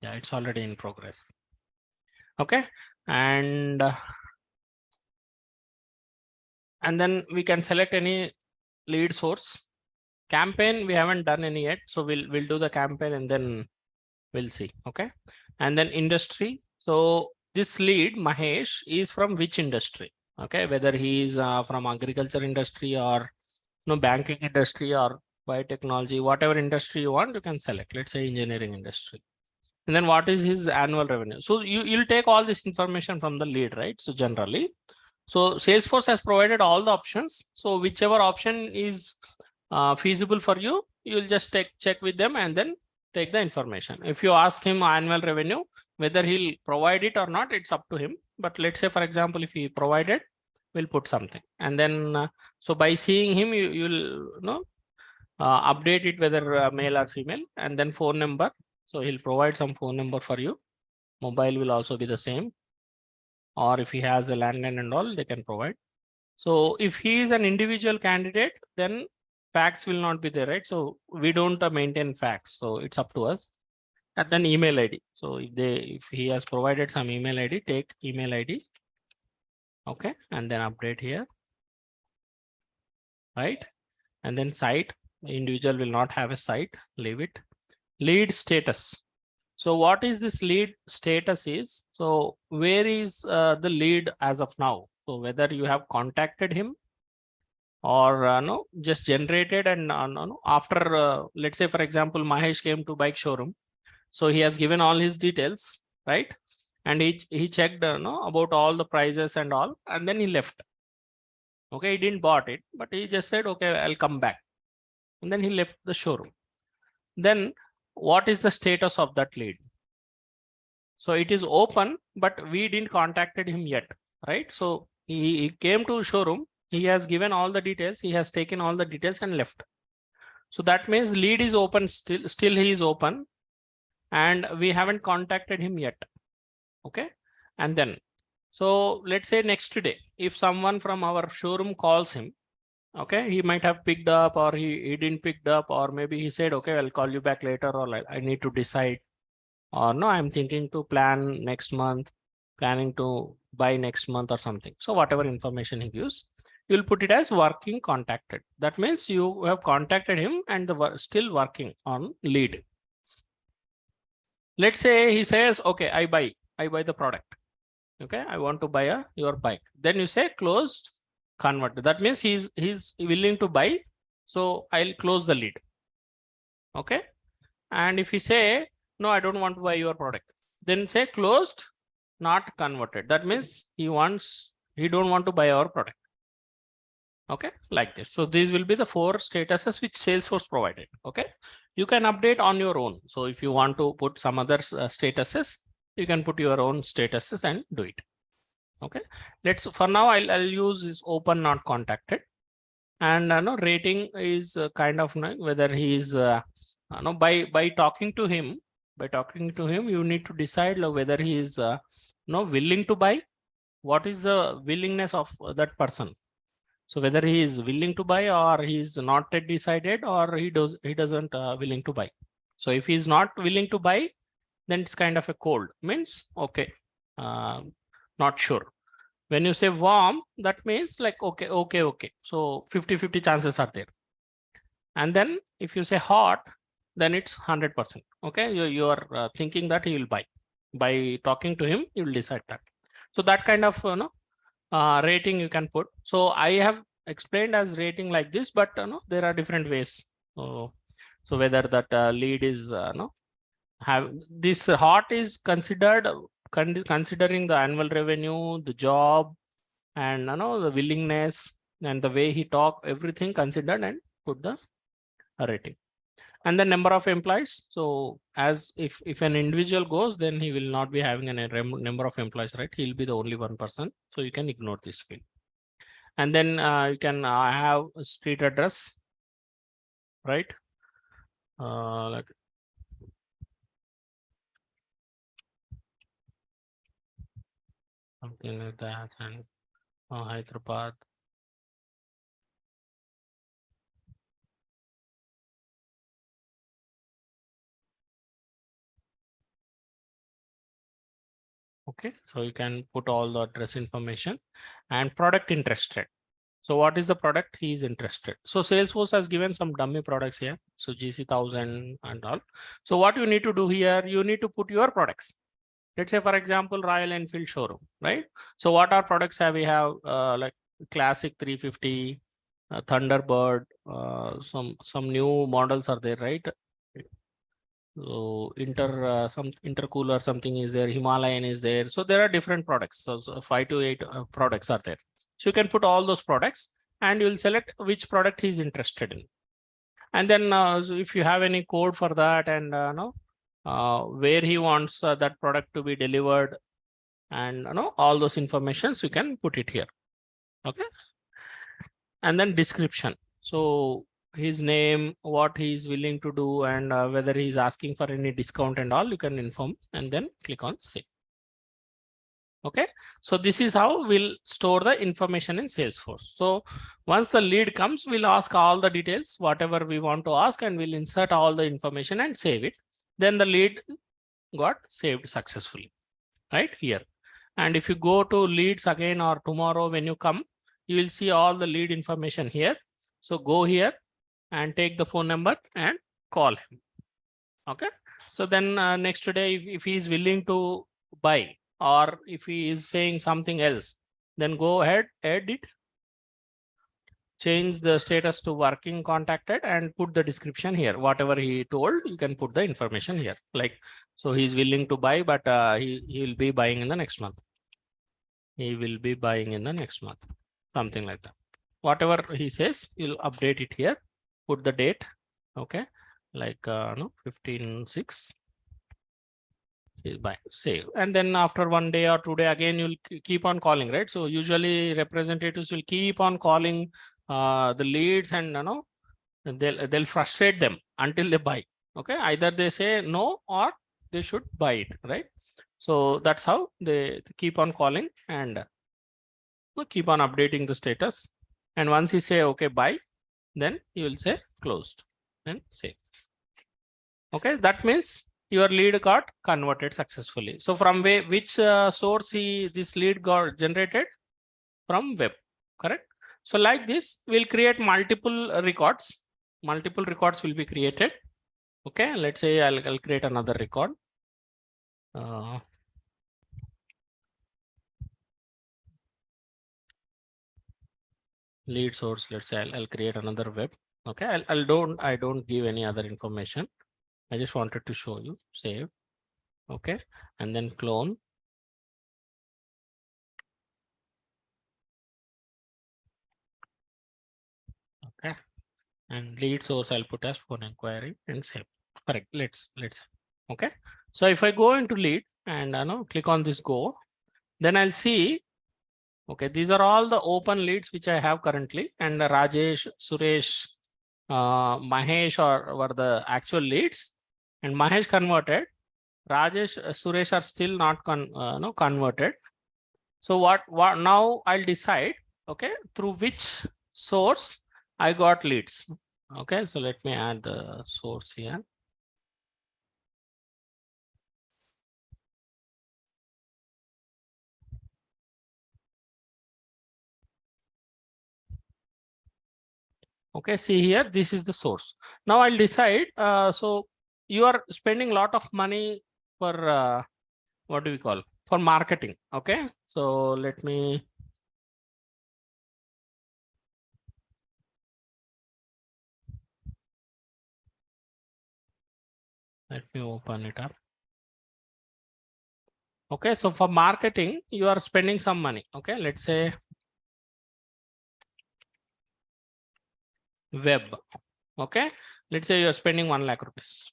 Yeah, it's already in progress. Okay, and then we can select any lead source. Campaign we haven't done any yet, so we'll do the campaign and then we'll see. Okay, and then industry. So this lead Mahesh is from which industry? Okay, whether he is from agriculture industry or banking industry or biotechnology, whatever industry you want, you can select. Let's say engineering industry. And then what is his annual revenue? So you'll take all this information from the lead, right? So generally, so Salesforce has provided all the options. So whichever option is feasible for you, you'll just check with them and then take the information. If you ask him annual revenue, whether he'll provide it or not, it's up to him. But let's say, for example, if he provided, we'll put something. And then, so by seeing him, you'll update it whether male or female, and then phone number. So he'll provide some phone number for you. Mobile will also be the same. Or if he has a landline and all, they can provide. So if he is an individual candidate, then facts will not be there, right? So we don't maintain facts. So it's up to us. And then email ID. So if he has provided some email ID, take email ID. Okay, and then update here. Right. And then site, individual will not have a site, leave it. Lead status. So what is this lead status is? So where is the lead as of now? So whether you have contacted him or no, just generated and no, after let's say for example Mahesh came to bike showroom, so he has given all his details, right? And he checked no, about all the prices and all, and then he left. Okay, he didn't bought it, but he just said, okay, I'll come back, and then he left the showroom. Then what is the status of that lead? So it is open, but we didn't contacted him yet, right? So he came to showroom, he has given all the details, he has taken all the details and left. So that means lead is open, still he is open, and we haven't contacted him yet. Okay, and then so let's say next day, if someone from our showroom calls him, okay, he might have picked up or he didn't picked up, or maybe he said, okay, I'll call you back later, or I need to decide, or no, I'm thinking to plan next month, planning to buy next month or something. So whatever information he gives, you'll put it as working contacted. That means you have contacted him and the still working on lead. Let's say he says, okay, I buy the product. Okay, I want to buy your bike. Then you say closed convert. That means he's willing to buy. So I'll close the lead. Okay. And if you say, no, I don't want to buy your product, then say closed, not converted. That means he don't want to buy our product. Okay, like this. So these will be the 4 statuses which Salesforce provided. Okay, you can update on your own. So if you want to put some other statuses, you can put your own statuses and do it. Okay, for now I'll use this open, not contacted. And no, rating is kind of whether he is no, by talking to him, you need to decide whether he is no, willing to buy. What is the willingness of that person? So whether he is willing to buy or he is not yet decided, or he doesn't willing to buy. So if he is not willing to buy, then it's kind of a cold, means okay, not sure. When you say warm, that means like okay. So 50-50 chances are there. And then if you say hot, then it's 100%. Okay, you are thinking that he will buy. By talking to him, you will decide that. So that kind of rating you can put. So I have explained as rating like this, but there are different ways. So whether that lead is have this hot is considered considering the annual revenue, the job, and the willingness and the way he talk, everything considered, and put the rating. And the number of employees. So as if an individual goes, then he will not be having a number of employees, right? He'll be the only one person. So you can ignore this field. And then you can have a street address, right? Like something like that, and Hyderabad. Okay, so you can put all the address information and product interested. So what is the product he is interested? So Salesforce has given some dummy products here. So GC1000 and all. So what you need to do here, you need to put your products. Let's say, for example, Royal Enfield showroom, right? So what our products have? We have like Classic 350, Thunderbird, some new models are there, right? So some intercooler something is there, Himalayan is there. So there are different products. So 5 to 8 products are there. So you can put all those products and you'll select which product he's interested in. And then so if you have any code for that and where he wants that product to be delivered and all those informations, you can put it here. Okay. And then description. So his name, what he's willing to do, and whether he's asking for any discount and all, you can inform and then click on save. Okay, so this is how we'll store the information in Salesforce. So once the lead comes, we'll ask all the details, whatever we want to ask, and we'll insert all the information and save it. Then the lead got saved successfully, right here. And if you go to leads again or tomorrow when you come, you will see all the lead information here. So go here and take the phone number and call him. Okay. So then next day, if he is willing to buy or if he is saying something else, then go ahead, edit, change the status to working contacted and put the description here. Whatever he told, you can put the information here. Like, so he's willing to buy, but he will be buying in the next month. He will be buying in the next month, something like that. Whatever he says, you'll update it here, put the date. Okay. Like no 15/6 is buy, save. And then after 1 day or 2 day again, you'll keep on calling, right? So usually representatives will keep on calling the leads and they'll frustrate them until they buy. Okay, either they say no or they should buy it, right? So that's how they keep on calling and keep on updating the status. And once you say okay buy, then you will say closed and save. Okay, that means your lead got converted successfully. So from which source this lead got generated? From web, correct? So like this, we'll create multiple records. Multiple records will be created. Okay, let's say I'll create another record. Lead source, let's say I'll create another web. Okay, I don't give any other information. I just wanted to show you, save. Okay, and then clone. Okay, and lead source I'll put as phone inquiry and save. Correct. Let's okay. So if I go into lead and click on this go, then I'll see. Okay, these are all the open leads which I have currently, and Rajesh, Suresh, Mahesh were the actual leads, and Mahesh converted. Rajesh, Suresh are still not converted. So what now I'll decide, okay, through which source I got leads. Okay, so let me add the source here. Okay, see here, this is the source. Now I'll decide. So you are spending a lot of money for what do we call, for marketing. Okay, so let me open it up. Okay, so for marketing, you are spending some money. Okay, let's say web. Okay, let's say you are spending 1 lakh rupees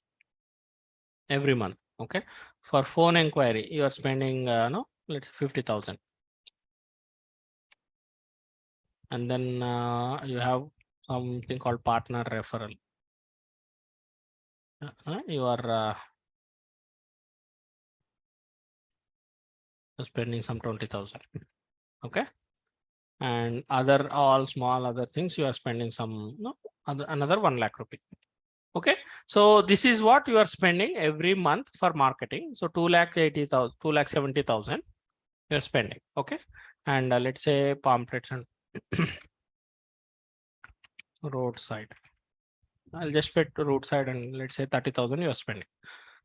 every month. Okay, for phone inquiry, you are spending let's say 50,000. And then you have something called partner referral. You are spending some 20,000. Okay, and other all small other things you are spending some another 1 lakh rupee. Okay, so this is what you are spending every month for marketing. So 2,80,000, 2,70,000 you're spending. Okay, and let's say pamphlets and roadside. I'll just put roadside and let's say 30,000 you're spending.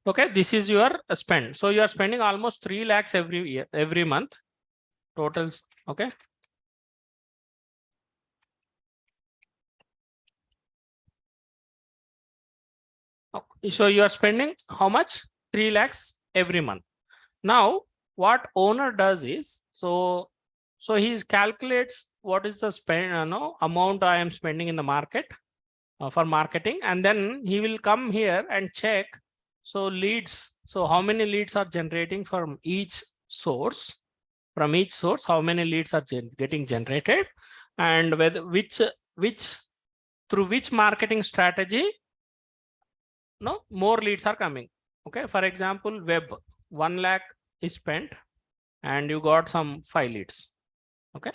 Okay, this is your spend. So you are spending almost 3 lakhs every year, every month. Totals. Okay. So you are spending how much? 3 lakhs every month. Now, what owner does is, so he calculates what is the spend, amount I am spending in the market for marketing, and then he will come here and check. So leads. So how many leads are generating from each source? From each source, how many leads are getting generated, and whether which through which marketing strategy more leads are coming. Okay, for example, web 1 lakh is spent and you got some 5 leads. Okay,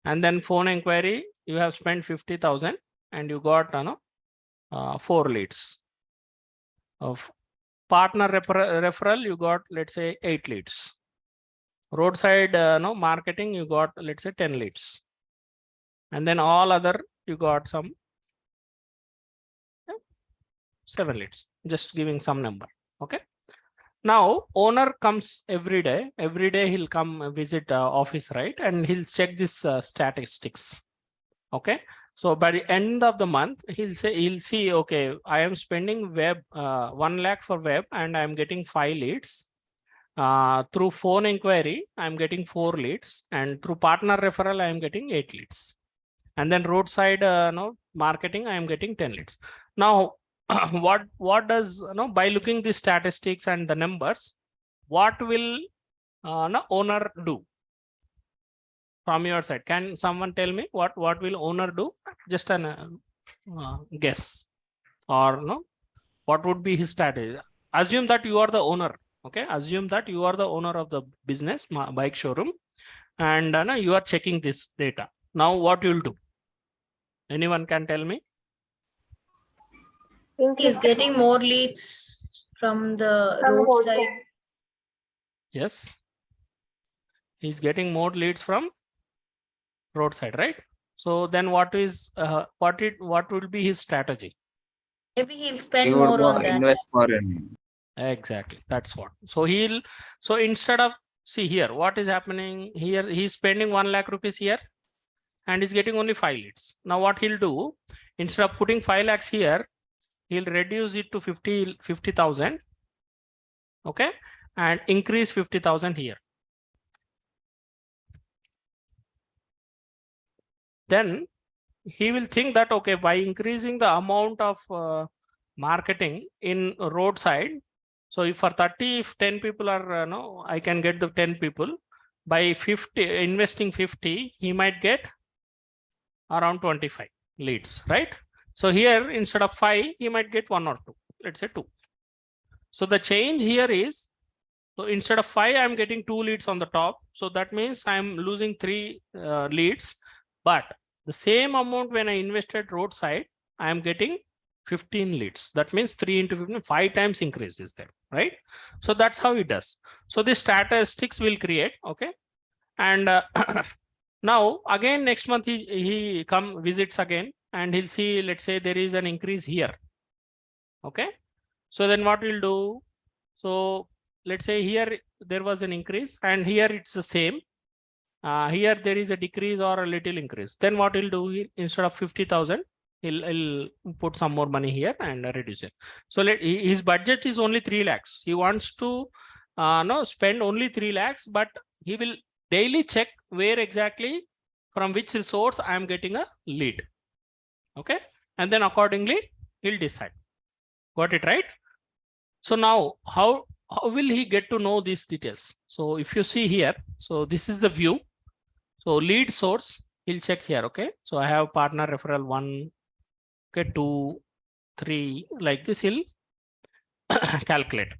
and then phone inquiry you have spent 50,000 and you got 4 leads. Of partner referral you got, let's say, 8 leads. Roadside marketing you got, let's say, 10 leads, and then all other you got some 7 leads, just giving some number. Okay, now owner comes every day he'll come visit office, right? And he'll check this statistics. Okay, so by the end of the month he'll see, okay, I am spending web 1 lakh for web and I'm getting 5 leads. Through phone inquiry I'm getting 4 leads, and through partner referral I am getting 8 leads, and then roadside marketing I am getting 10 leads. Now what does by looking the statistics and the numbers, what will owner do from your side? Can someone tell me what will owner do? Just an guess, or what would be his strategy? Assume that you are the owner. Okay, assume that you are the owner of the business bike showroom, and you are checking this data. Now what you'll do? Anyone can tell me? He's getting more leads from the roadside. Yes, he's getting more leads from roadside, right? So then what is what will be his strategy? Maybe he'll spend more on that. Invest more in. Exactly, that's what. So so instead of, see here what is happening here, he's spending 1 lakh rupees here and he's getting only 5 leads. Now what he'll do, instead of putting 5 lakhs here, he'll reduce it to 50,000. Okay, and increase 50,000 here. Then he will think that, okay, by increasing the amount of marketing in roadside, so if for 30, if 10 people are I can get the 10 people. By 50, investing 50, he might get around 25 leads, right? So here instead of 5, he might get 1 or 2, let's say 2. So the change here is, so instead of 5, I'm getting 2 leads on the top. So that means I'm losing 3 leads, but the same amount when I invested roadside, I am getting 15 leads. That means 3 into 15, 5 times increase is there, right? So that's how it does. So the statistics will create. Okay, and now again next month he visits again and he'll see, let's say there is an increase here. Okay, so then what we'll do, so let's say here there was an increase and here it's the same. Here there is a decrease or a little increase. Then what he'll do, instead of 50,000, he'll put some more money here and reduce it. So his budget is only 3 lakhs. He wants to spend only 3 lakhs, but he will daily check where exactly, from which source I am getting a lead. Okay, and then accordingly he'll decide. Got it, right? So now how will he get to know these details? So if you see here, so this is the view. So lead source, he'll check here. Okay, so I have partner referral 1, okay, 2, 3, like this he'll calculate.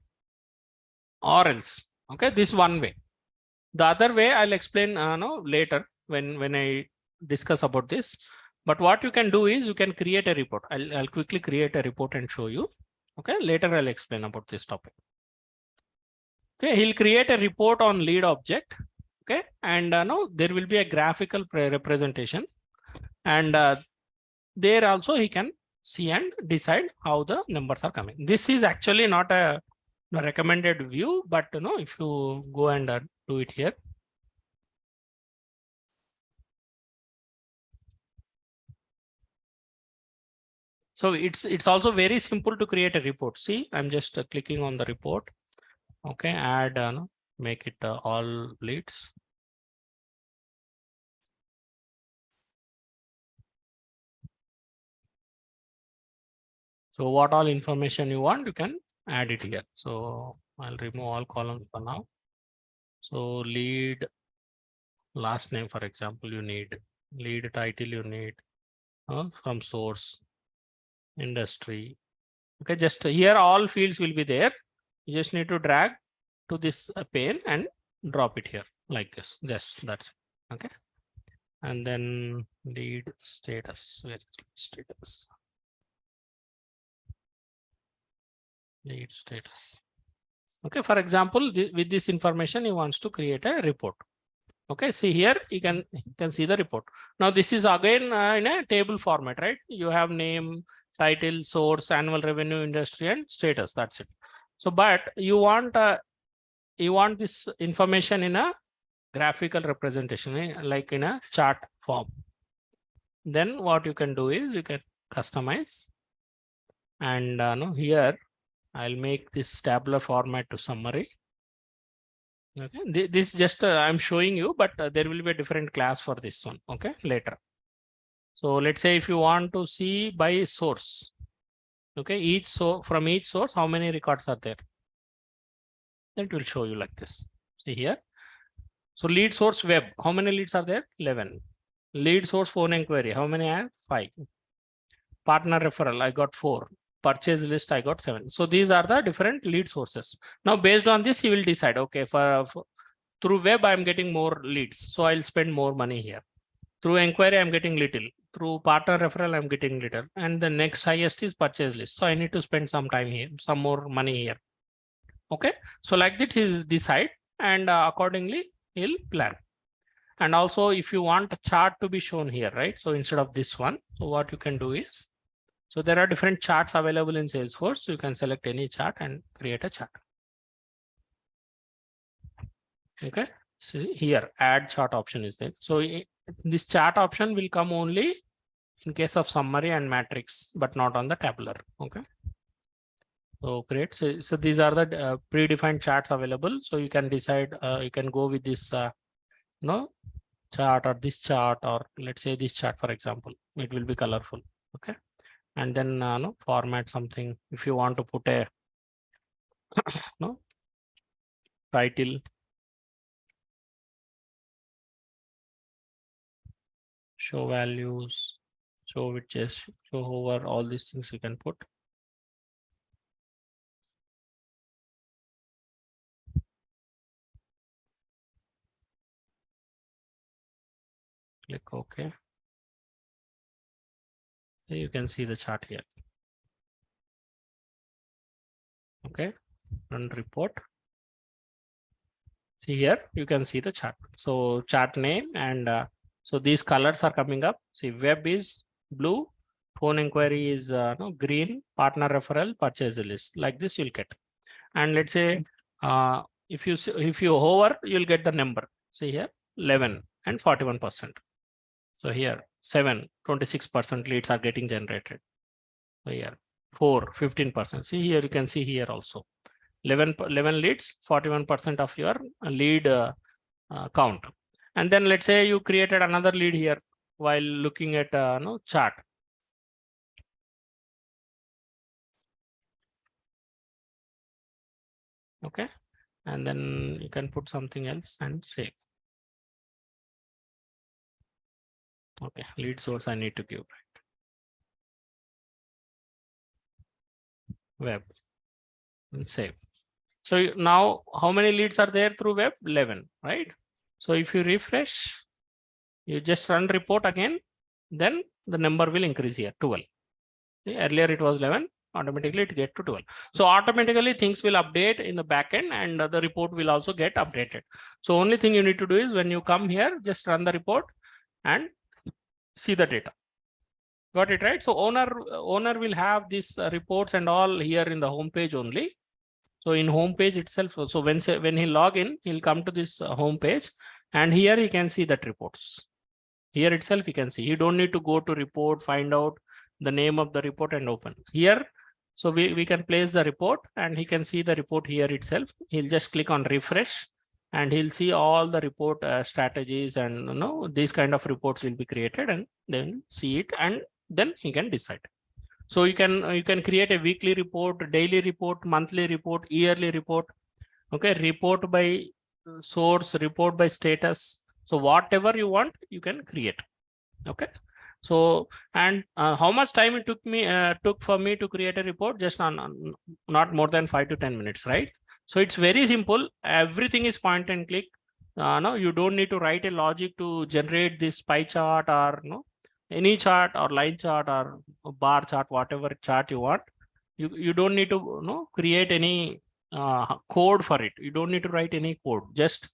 Or else, okay, this one way. The other way I'll explain later when I discuss about this. But what you can do is you can create a report. I'll quickly create a report and show you. Okay, later I'll explain about this topic. Okay, he'll create a report on lead object. Okay, and no, there will be a graphical representation, and there also he can see and decide how the numbers are coming. This is actually not a recommended view, but if you go and do it here. So it's also very simple to create a report. See, I'm just clicking on the report. Okay, add make it all leads. So what all information you want, you can add it here. So I'll remove all columns for now. So lead last name, for example, you need lead title, you need from source, industry. Okay, just here all fields will be there. You just need to drag to this pane and drop it here like this. Yes, that's it. Okay. And then lead status, where is status? Lead status. Okay, for example, with this information, he wants to create a report. Okay, see here, you can see the report. Now this is again in a table format, right? You have name, title, source, annual revenue, industry, and status. That's it. So, but you want this information in a graphical representation, like in a chart form. Then what you can do is you can customize, and here I'll make this tabular format to summary. Okay, this just I'm showing you, but there will be a different class for this one. Okay, later. So let's say if you want to see by source, okay, from each source, how many records are there? Then it will show you like this. See here. So lead source web, how many leads are there? 11. Lead source phone inquiry, how many I have? 5. Partner referral, I got 4. Purchase list, I got 7. So these are the different lead sources. Now based on this, he will decide, okay, for through web, I'm getting more leads. So I'll spend more money here. Through inquiry, I'm getting little. Through partner referral, I'm getting little. And the next highest is purchase list. So I need to spend some time here, some more money here. Okay. So like that, he'll decide, and accordingly, he'll plan. And also, if you want a chart to be shown here, right? So instead of this one, so what you can do is, so there are different charts available in Salesforce. You can select any chart and create a chart. Okay. So here, add chart option is there. So this chart option will come only in case of summary and matrix, but not on the tabular. Okay. So great. So these are the predefined charts available. So you can decide, you can go with this, chart or this chart, or let's say this chart, for example, it will be colorful. Okay. And then format something. If you want to put a title, show values, show widgets, show hover, all these things you can put. Click OK. So you can see the chart here. Okay, run report. See here, you can see the chart. So chart name, and so these colors are coming up. See, web is blue, phone inquiry is green, partner referral, purchase list. Like this, you'll get. And let's say if you hover, you'll get the number. See here, 11 and 41%. So here 7, 26% leads are getting generated. So here 4, 15%. See here, you can see here also 11 leads, 41% of your lead count. And then let's say you created another lead here while looking at chart. Okay, and then you can put something else and save. Okay, lead source I need to give, right? Web and save. So now how many leads are there through web? 11, right? So if you refresh, you just run report again, then the number will increase here 12. Earlier it was 11, automatically it get to 12. So automatically things will update in the backend, and the report will also get updated. So only thing you need to do is when you come here, just run the report and see the data. Got it, right? So owner will have these reports and all here in the home page only. So in home page itself, so when he log in, he'll come to this home page, and here he can see that reports. Here itself he can see. You don't need to go to report, find out the name of the report and open. Here, so we can place the report and he can see the report here itself. He'll just click on refresh and he'll see all the report strategies, and these kind of reports will be created, and then see it, and then he can decide. So you can create a weekly report, daily report, monthly report, yearly report. Okay, report by source, report by status. So whatever you want, you can create. Okay. So and how much time it took for me to create a report? Just on not more than 5 to 10 minutes, right? So it's very simple. Everything is point and click. No, you don't need to write a logic to generate this pie chart or any chart or line chart or bar chart, whatever chart you want. You don't need to create any code for it. You don't need to write any code. Just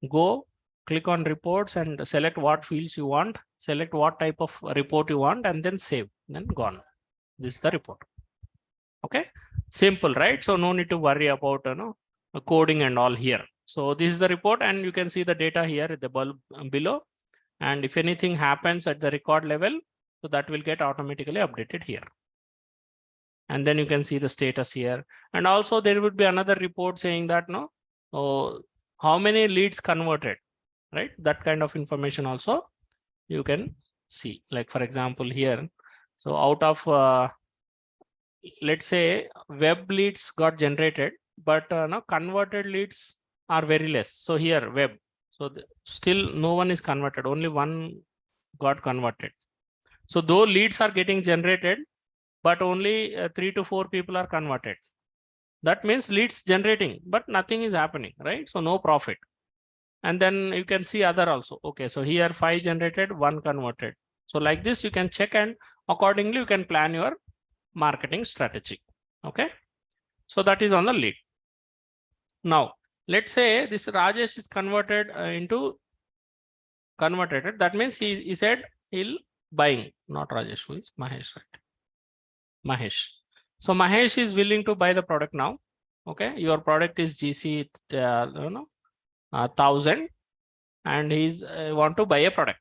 go, click on reports and select what fields you want, select what type of report you want, and then save, then gone. This is the report. Okay, simple, right? So no need to worry about coding and all here. So this is the report, and you can see the data here at the bulb below. And if anything happens at the record level, so that will get automatically updated here. And then you can see the status here. And also there would be another report saying that how many leads converted, right? That kind of information also you can see. Like for example here, so out of let's say web leads got generated, but converted leads are very less. So here web, so still no one is converted, only one got converted. So though leads are getting generated, but only 3 to 4 people are converted. That means leads generating, but nothing is happening, right? So no profit. And then you can see other also. Okay, so here 5 generated, 1 converted. So like this you can check, and accordingly you can plan your marketing strategy. Okay, so that is on the lead. Now let's say this Rajesh is converted into converted. That means he said he'll buying, not Rajesh, who is Mahesh, right? Mahesh. So Mahesh is willing to buy the product now. Okay, your product is GC 1000, and he's want to buy a product.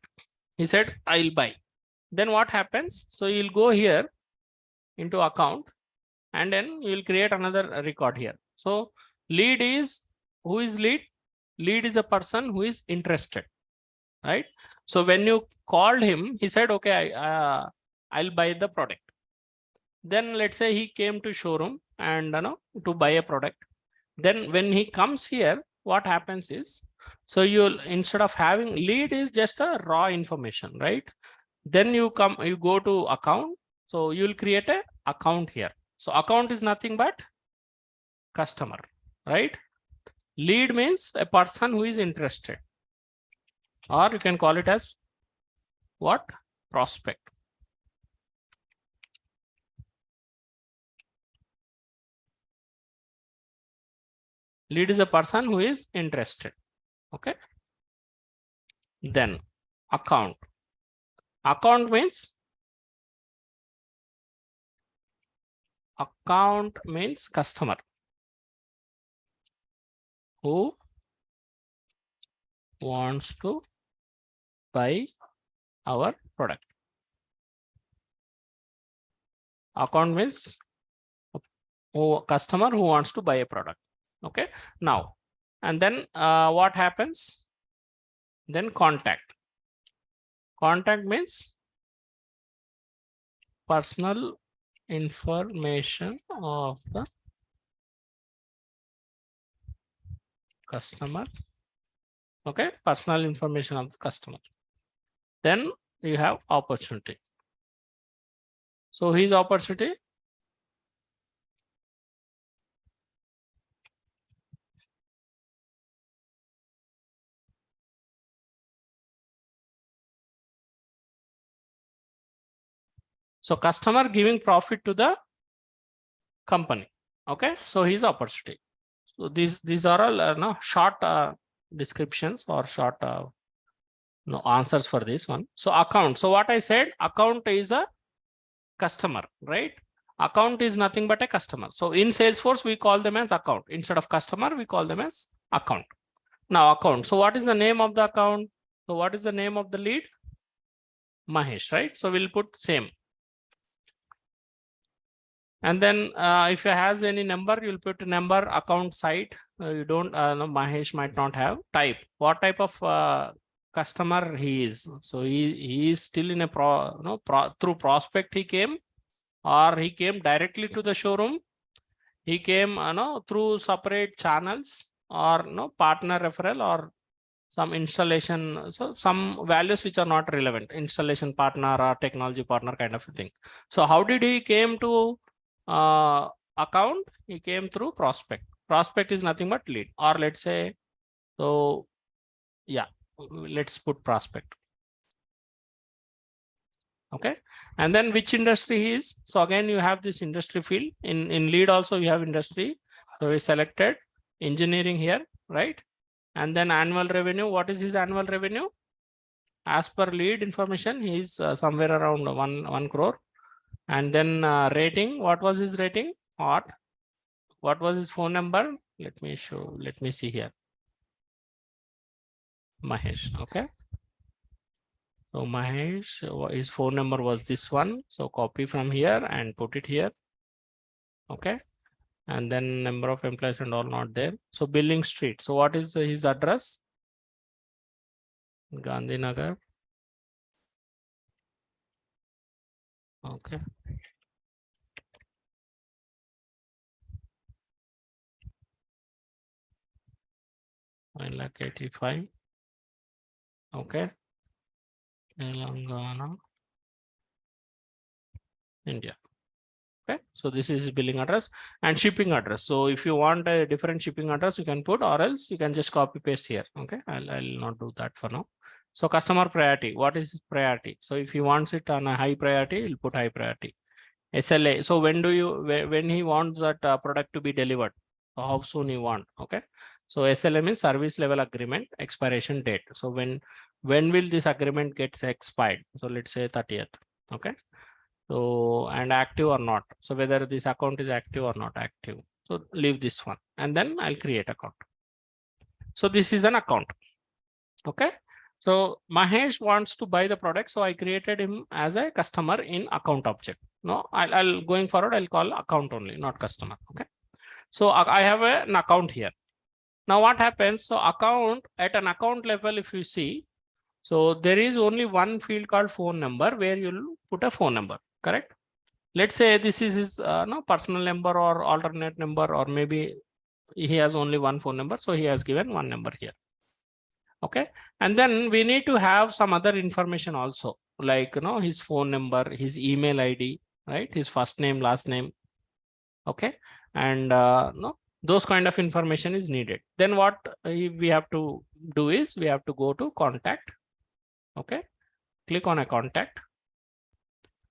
He said I'll buy. Then what happens? So you'll go here into account, and then you'll create another record here. So lead is, who is lead? Lead is a person who is interested, right? So when you called him, he said, okay, I'll buy the product. Then let's say he came to showroom and to buy a product. Then when he comes here, what happens is, so you'll, instead of having lead is just a raw information, right? Then you go to account. So you'll create a account here. So account is nothing but customer, right? Lead means a person who is interested, or you can call it as what? Prospect. Lead is a person who is interested. Okay. Then account. Account means customer who wants to buy our product. Account means customer who wants to buy a product. Okay. Now, and then what happens? Then contact. Contact means personal information of the customer. Okay, personal information of the customer. Then you have opportunity. So his opportunity, So customer giving profit to the company. Okay, so his opportunity. So these are all no, short descriptions or short no, answers for this one. So account. So what I said, account is a customer, right? Account is nothing but a customer. So in Salesforce, we call them as account. Instead of customer, we call them as account. Now account. So what is the name of the account? So what is the name of the lead? Mahesh, right? So we'll put same. And then if it has any number, you'll put number, account, site. You don't, no, Mahesh might not have type. What type of customer he is? So he is still in a through prospect he came, or he came directly to the showroom. He came through separate channels, or partner referral, or some installation. So some values which are not relevant, installation partner or technology partner kind of a thing. So how did he came to account? He came through prospect. Prospect is nothing but lead, or let's say, so yeah, let's put prospect. Okay, and then which industry he is. So again, you have this industry field in lead. Also you have industry. So we selected engineering here, right? And then annual revenue. What is his annual revenue? As per lead information, he is somewhere around 1 crore. And then rating. What was his rating? Hot. What was his phone number? Let me show. Let me see here. Mahesh. Okay. So Mahesh, his phone number was this one. So copy from here and put it here. Okay. And then number of employees and all not there. So billing street. So what is his address? Gandhinagar. Okay. 9,85,000. Okay. Telangana, India. Okay, so this is billing address and shipping address. So if you want a different shipping address, you can put, or else you can just copy paste here. Okay, I'll not do that for now. So customer priority, what is priority? So if he wants it on a high priority, you'll put high priority. SLA. So when he wants that product to be delivered, how soon you want? Okay, so SLM is service level agreement expiration date. So when will this agreement gets expired? So let's say 30th. Okay. So, and active or not. So whether this account is active or not active. So leave this one and then I'll create account. So this is an account. Okay. So Mahesh wants to buy the product. So I created him as a customer in account object. No, I'll going forward, I'll call account only, not customer. Okay. So I have an account here. Now what happens? So account, at an account level, if you see, so there is only one field called phone number where you'll put a phone number, correct? Let's say this is his no, personal number or alternate number, or maybe he has only one phone number. So he has given one number here. Okay. And then we need to have some other information also, like, his phone number, his email ID, right? His first name, last name. Okay. And no, those kind of information is needed. Then what we have to do is we have to go to contact. Okay. Click on a contact.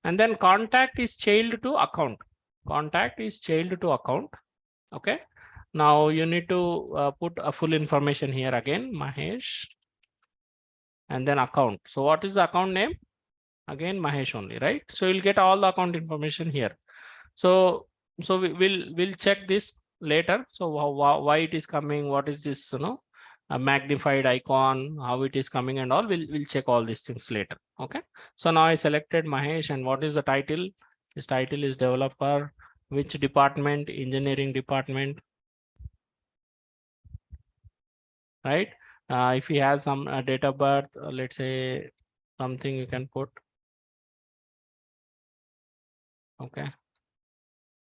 And then contact is child to account. Contact is child to account. Okay. Now you need to put a full information here again, Mahesh, and then account. So what is the account name? Again, Mahesh only, right? So you'll get all the account information here. So we'll check this later. So why it is coming? What is this? A magnified icon, how it is coming and all. We'll check all these things later. Okay. So now I selected Mahesh, and what is the title? His title is developer. Which department? Engineering department. Right. If he has some date of birth, let's say something you can put. Okay.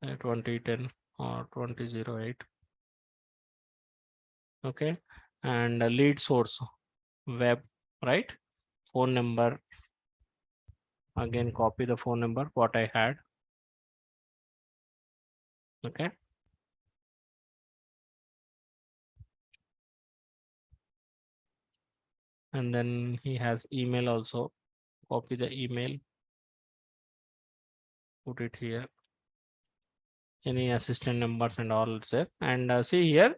2010 or 2008. Okay. And lead source, web, right? Phone number. Again, copy the phone number what I had. Okay. And then he has email also. Copy the email. put it here. Any assistant numbers and all there. And see here,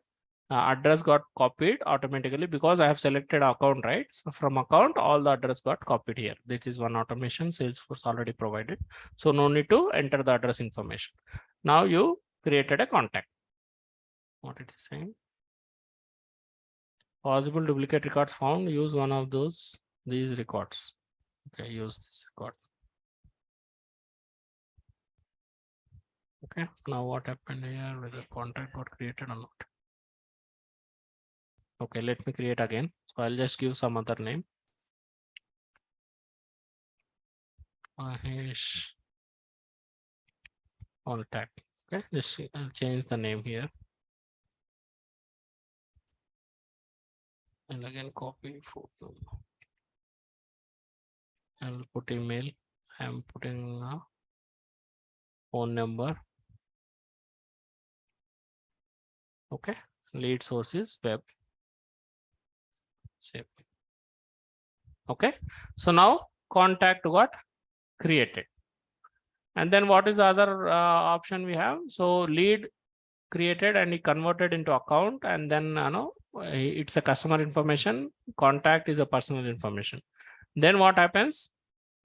address got copied automatically because I have selected account, right? So from account, all the address got copied here. This is one automation Salesforce already provided. So no need to enter the address information. Now you created a contact. What it is saying? Possible duplicate records found. Use one of these records. Okay, use this record. Okay, now what happened here? Whether contact got created or not? Okay, let me create again. So I'll just give some other name. Mahesh contact. Okay, just I'll change the name here. And again copy photo. I'll put email. I'm putting a phone number. Okay, lead source is web. Save. Okay, so now contact got created. And then what is the other option we have? So lead created and he converted into account, and then it's a customer information. Contact is a personal information. Then what happens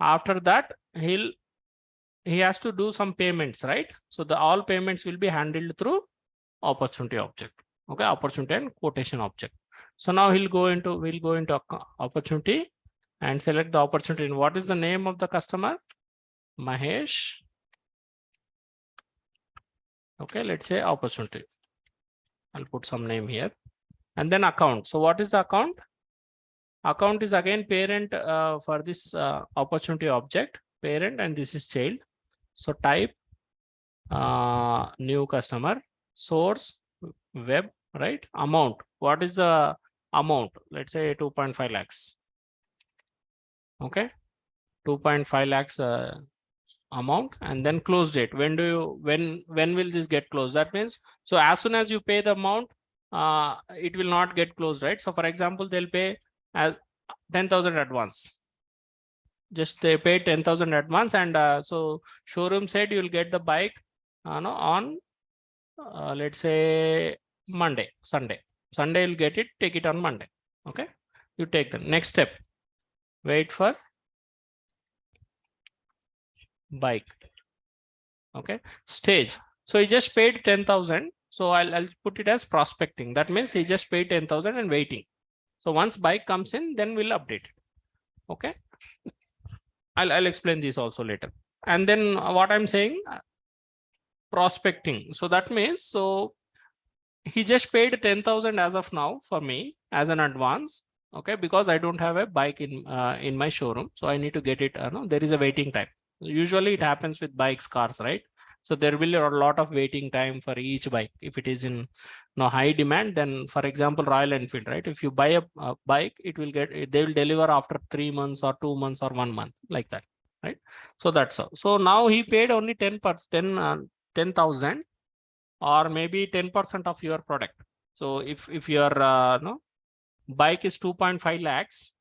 after that? He has to do some payments, right? So the all payments will be handled through opportunity object. Okay, opportunity and quotation object. So now we'll go into opportunity and select the opportunity. And what is the name of the customer? Mahesh. Okay, let's say opportunity. I'll put some name here. And then account. So what is the account? Account is again parent for this opportunity object, parent, and this is child. So type new customer, source, web, right? Amount. What is the amount? Let's say 2.5 lakhs. Okay, 2.5 lakhs amount, and then close date. When will this get closed? That means, so as soon as you pay the amount, it will not get closed, right? So for example, they'll pay 10,000 advance. Just they pay 10,000 advance, and so showroom said you'll get the bike on let's say Sunday you'll get it, take it on Monday. Okay, you take the next step, wait for bike. Okay, stage. So he just paid 10,000. So I'll put it as prospecting. That means he just paid 10,000 and waiting. So once bike comes in, then we'll update it. Okay, I'll explain this also later. And then what I'm saying, prospecting. So that means, so he just paid 10,000 as of now for me as an advance. Okay, because I don't have a bike in my showroom, so I need to get it. There is a waiting time. Usually it happens with bikes, cars, right? So there will be a lot of waiting time for each bike. If it is in high demand, then for example, Royal Enfield, right? If you buy a bike, they will deliver after 3 months or 2 months or 1 month, like that, right? So that's all. So now he paid only 10,000 or maybe 10% of your product. So if your bike is 2.5 lakhs,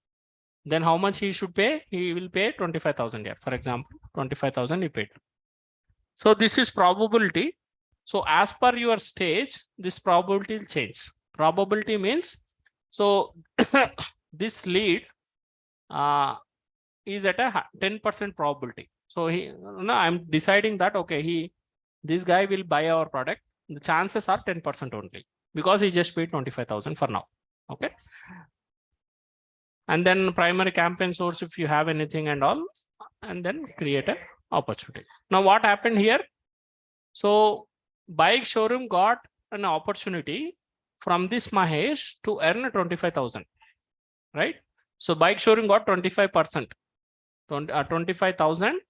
then how much he should pay? He will pay 25,000 here. For example, 25,000 he paid. So this is probability. So as per your stage, this probability will change. Probability means, so this lead is at a 10% probability. So I'm deciding that, okay, this guy will buy our product. The chances are 10% only because he just paid 25,000 for now. Okay. And then primary campaign source, if you have anything and all, and then create an opportunity. Now what happened here? So bike showroom got an opportunity from this Mahesh to earn 25,000, right? So bike showroom got 25%, 25,000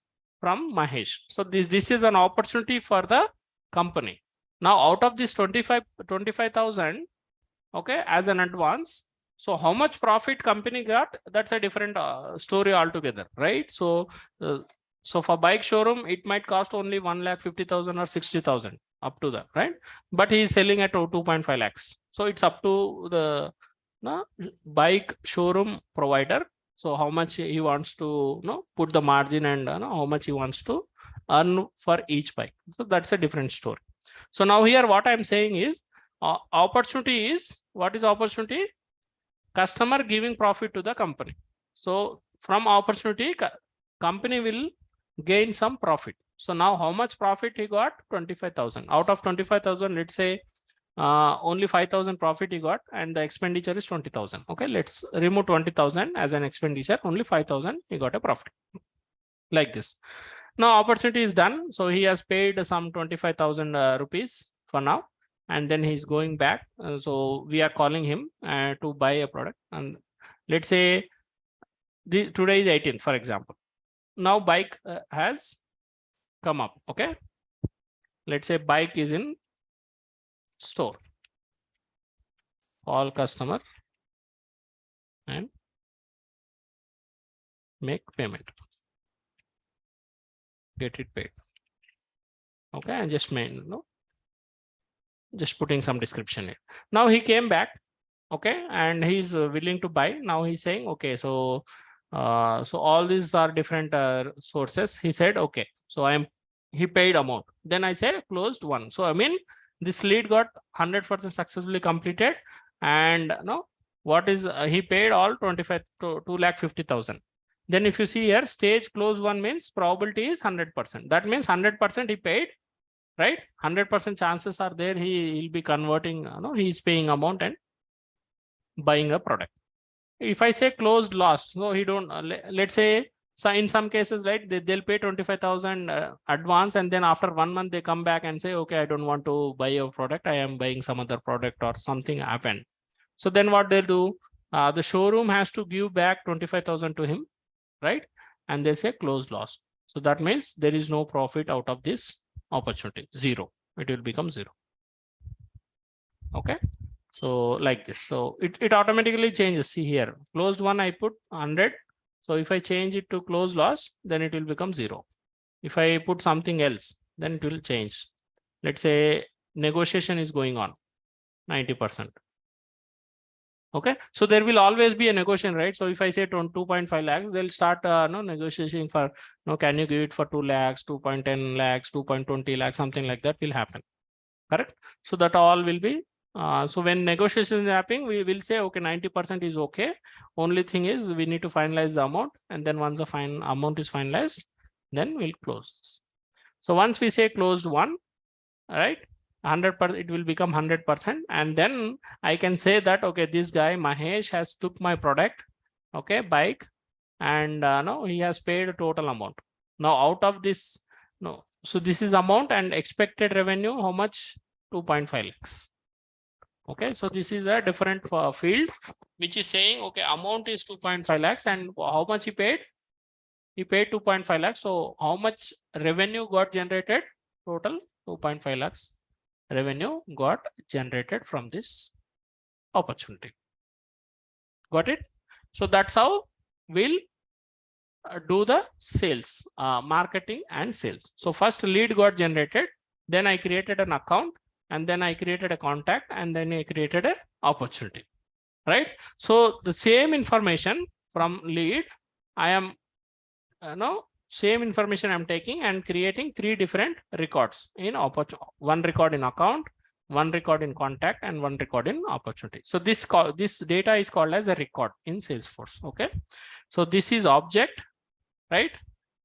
from Mahesh. So this is an opportunity for the company. Now out of this 25,000, okay, as an advance. So how much profit company got? That's a different story altogether, right? So for bike showroom, it might cost only 1,50,000 or 60,000 up to that, right? But he is selling at 2.5 lakhs. So it's up to the bike showroom provider. So how much he wants to put the margin, and how much he wants to earn for each bike. So that's a different story. So now here what I'm saying is opportunity is, what is opportunity? Customer giving profit to the company. So from opportunity, company will gain some profit. So now how much profit he got? 25,000. Out of 25,000, let's say only 5,000 profit he got and the expenditure is 20,000. Okay, let's remove 20,000 as an expenditure, only 5,000 he got a profit, like this. Now opportunity is done, so he has paid some 25,000 rupees for now, and then he's going back. So we are calling him to buy a product, and let's say today is 18th, for example. Now bike has come up. Okay, let's say bike is in store. Call customer and make payment, get it paid. Okay, and just just putting some description here. Now he came back, okay, and he's willing to buy. Now he's saying, okay, so so all these are different sources. He said, okay, so he paid amount. Then I say closed one. So I mean, this lead got 100% successfully completed, and what is he paid all 25 to 2,50,000. Then if you see here, stage close one means probability is 100%. That means 100% he paid, right? 100% chances are there he'll be converting, he's paying amount and buying a product. If I say closed loss, no, he don't, let's say, so in some cases, right, they'll pay 25,000 advance, and then after 1 month they come back and say, okay, I don't want to buy your product, I am buying some other product, or something happened. So then what they'll do, the showroom has to give back 25,000 to him, right? And they'll say closed loss. So that means there is no profit out of this opportunity, zero. It will become zero. Okay, so like this. So it automatically changes. See here, closed one I put 100. So if I change it to closed loss, then it will become zero. If I put something else, then it will change. Let's say negotiation is going on 90%. Okay, so there will always be a negotiation, right? So if I say 2.5 lakhs, they'll start negotiation for, can you give it for 2 lakhs, 2.10 lakhs, 2.20 lakhs, something like that will happen. Correct? So that all will be, so when negotiation is happening, we will say, okay, 90% is okay. Only thing is we need to finalize the amount, and then once the amount is finalized, then we'll close this. So once we say closed one, right, 100%, it will become 100%, and then I can say that, okay, this guy Mahesh has took my product, okay, bike, and no, he has paid a total amount. Now out of this, no, so this is amount, and expected revenue, how much? 2.5 lakhs. Okay, so this is a different field which is saying, okay, amount is 2.5 lakhs, and how much he paid? He paid 2.5 lakhs. So how much revenue got generated? Total 2.5 lakhs revenue got generated from this opportunity. Got it? So that's how we'll do the sales, marketing and sales. So first lead got generated, then I created an account, and then I created a contact, and then I created a opportunity, right? So the same information from lead, I am same information I'm taking and creating 3 different records in one record in account, one record in contact, and one record in opportunity. So this data is called as a record in Salesforce. Okay, so this is object, right?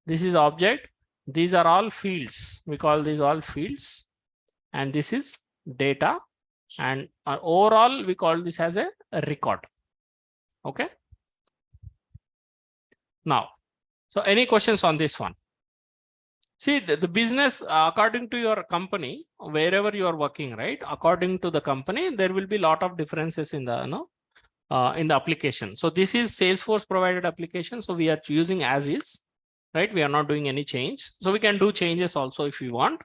This is object. These are all fields. We call these all fields, and this is data, and overall we call this as a record. Okay, now, so any questions on this one? See, the business, according to your company, wherever you are working, right? According to the company, there will be a lot of differences in the in the application. So this is Salesforce provided application. So we are using as is, right? We are not doing any change. So we can do changes also if you want.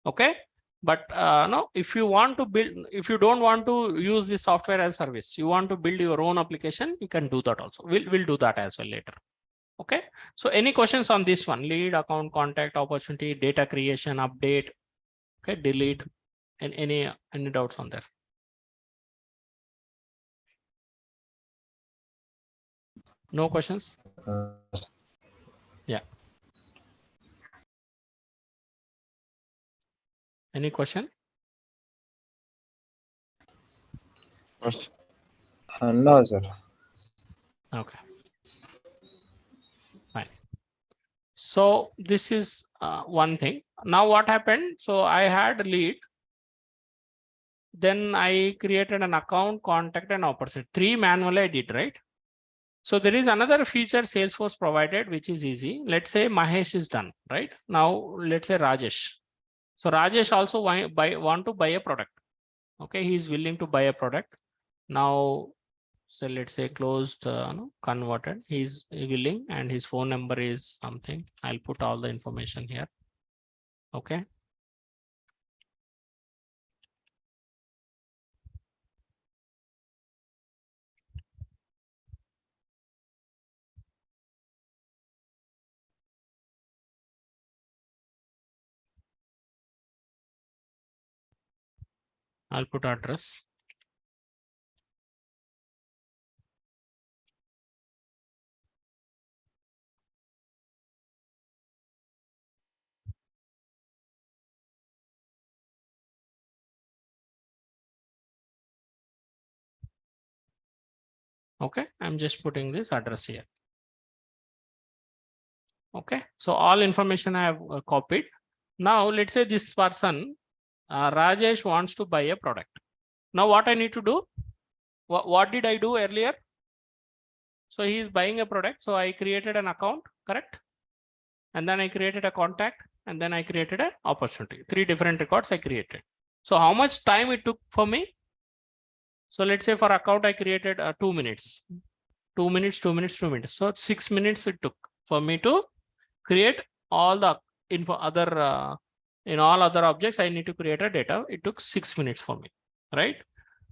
Okay, but no, if you want to build, if you don't want to use this software as a service, you want to build your own application, you can do that also. We'll do that as well later. Okay, so any questions on this one? Lead, account, contact, opportunity, data creation, update, okay, delete, and any doubts on there? No questions? Yeah. Any question? No, sir. Okay, fine. So this is one thing. Now what happened? So I had lead. Then I created an account, contact, and opportunity. 3 manually I did, right? So there is another feature Salesforce provided, which is easy. Let's say Mahesh is done, right? Now let's say Rajesh. So Rajesh also want to buy a product. Okay, he is willing to buy a product. Now, so let's say closed, no, converted. He's willing, and his phone number is something. I'll put all the information here. Okay. I'll put address. Okay, I'm just putting this address here. Okay, so all information I have copied. Now let's say this person, Rajesh, wants to buy a product. Now what I need to do? What did I do earlier? So he is buying a product. So I created an account, correct? And then I created a contact, and then I created an opportunity. 3 different records I created. So how much time it took for me? So let's say for account I created 2 minutes. 2 minutes, 2 minutes, 2 minutes. So 6 minutes it took for me to create all the info other in all other objects. I need to create a data. It took 6 minutes for me, right?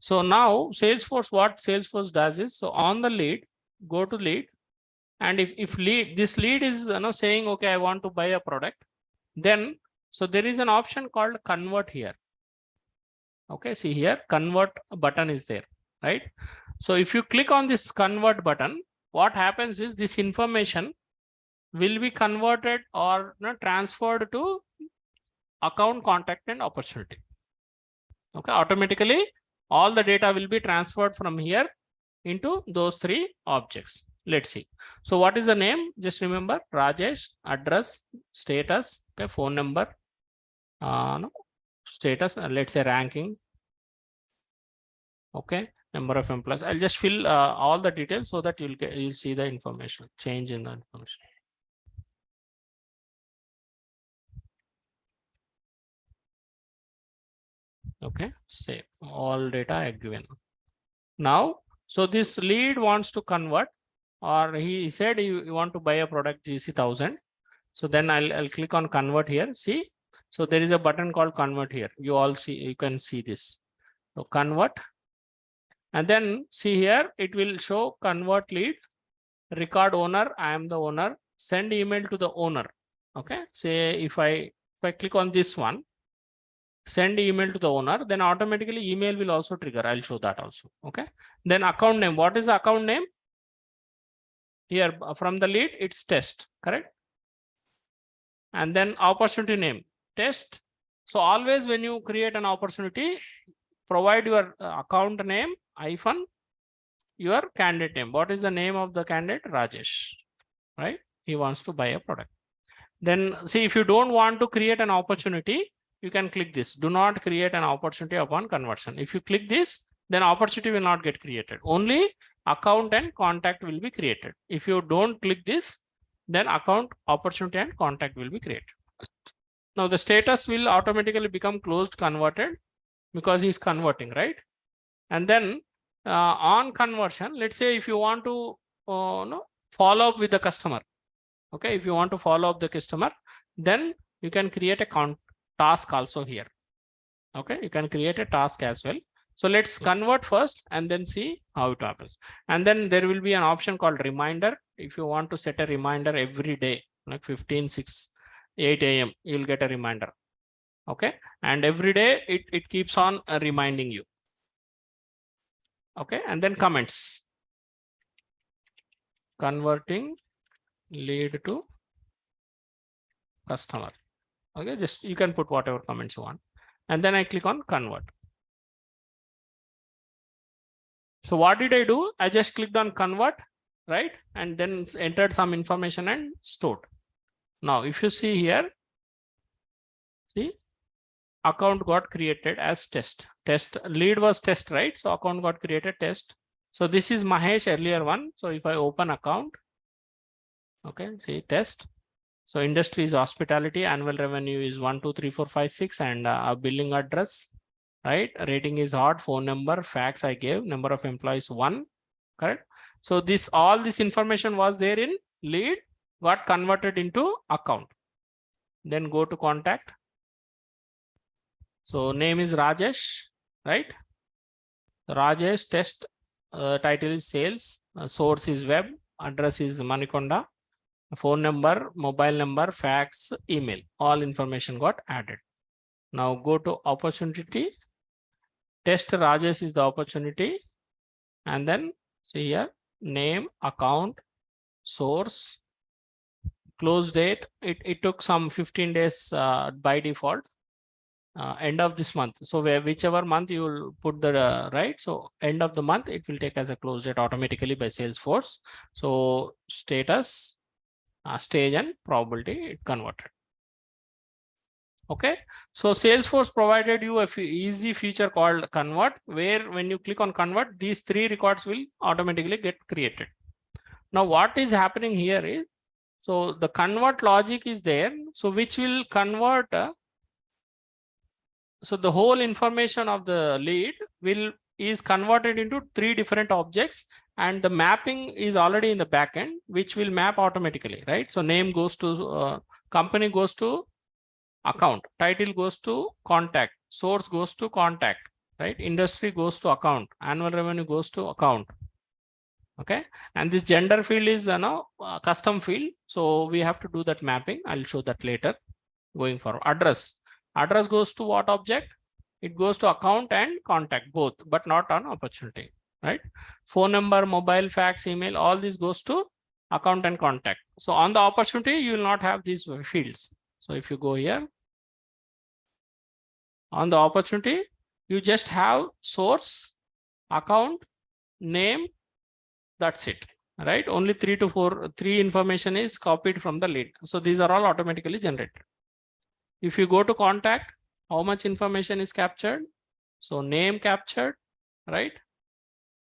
So now Salesforce, what Salesforce does is, so on the lead, go to lead, and if lead, this lead is saying, okay, I want to buy a product, then so there is an option called convert here. Okay, see here, convert button is there, right? So if you click on this convert button, what happens is this information will be converted or transferred to account, contact, and opportunity. Okay, automatically all the data will be transferred from here into those 3 objects. Let's see. So what is the name? Just remember Rajesh, address, status, okay, phone number, no, status, let's say ranking. Okay, number of employees. I'll just fill all the details so that you'll see the information, change in the information. Okay, save all data I given. Now, so this lead wants to convert, or he said you want to buy a product GC 1000. So then I'll click on convert here. See, so there is a button called convert here. You all see, you can see this. So convert, and then see here, it will show convert lead, record owner. I am the owner. Send email to the owner. Okay, say if I click on this one, send email to the owner, then automatically email will also trigger. I'll show that also. Okay, then account name. What is the account name? Here from the lead, it's test, correct? And then opportunity name, test. So always when you create an opportunity, provide your account name hyphen your candidate name. What is the name of the candidate? Rajesh, right? He wants to buy a product. Then see, if you don't want to create an opportunity, you can click this. Do not create an opportunity upon conversion. If you click this, then opportunity will not get created. Only account and contact will be created. If you don't click this, then account, opportunity, and contact will be created. Now the status will automatically become closed converted because he's converting, right? And then on conversion, let's say if you want to follow up with the customer. Okay, if you want to follow up the customer, then you can create a task also here. Okay, you can create a task as well. So let's convert first and then see how it happens. And then there will be an option called reminder. If you want to set a reminder every day, like 15, 6, 8 a.m., you'll get a reminder. Okay, and every day it keeps on reminding you. Okay, and then comments. Converting lead to customer. Okay, just you can put whatever comments you want. and then I click on convert. So what did I do? I just clicked on convert, right? And then entered some information and stored. Now, if you see here, see, account got created as test. Test lead was test, right? So account got created test. So this is Mahesh earlier one. So if I open account, okay, see test. So industry is hospitality, annual revenue is 1, 2, 3, 4, 5, 6, and billing address, right? Rating is hot, phone number, fax I gave, number of employees 1, correct? So this all this information was there in lead, got converted into account. Then go to contact. So name is Rajesh, right? Rajesh, test, title is sales, source is web, address is Manikonda, phone number, mobile number, fax, email, all information got added. Now go to opportunity. Test Rajesh is the opportunity. And then see here, name, account, source, close date. It took some 15 days by default. End of this month. So whichever month you will put the right. So end of the month, it will take as a close date automatically by Salesforce. So status, stage and probability, it converted. Okay, so Salesforce provided you a easy feature called convert, where when you click on convert, these 3 records will automatically get created. Now what is happening here is, so the convert logic is there, so which will convert, so the whole information of the lead is converted into 3 different objects, and the mapping is already in the backend, which will map automatically, right? So name goes to company goes to account, title goes to contact, source goes to contact, right? Industry goes to account, annual revenue goes to account. Okay, and this gender field is custom field, so we have to do that mapping. I'll show that later going forward. Address goes to what object? It goes to account and contact both, but not on opportunity, right? Phone number, mobile, fax, email, all this goes to account and contact. So on the opportunity, you will not have these fields. So if you go here, on the opportunity, you just have source, account, name, that's it, right? Only 3 to 4 information is copied from the lead. So these are all automatically generated. If you go to contact, how much information is captured? So name captured, right?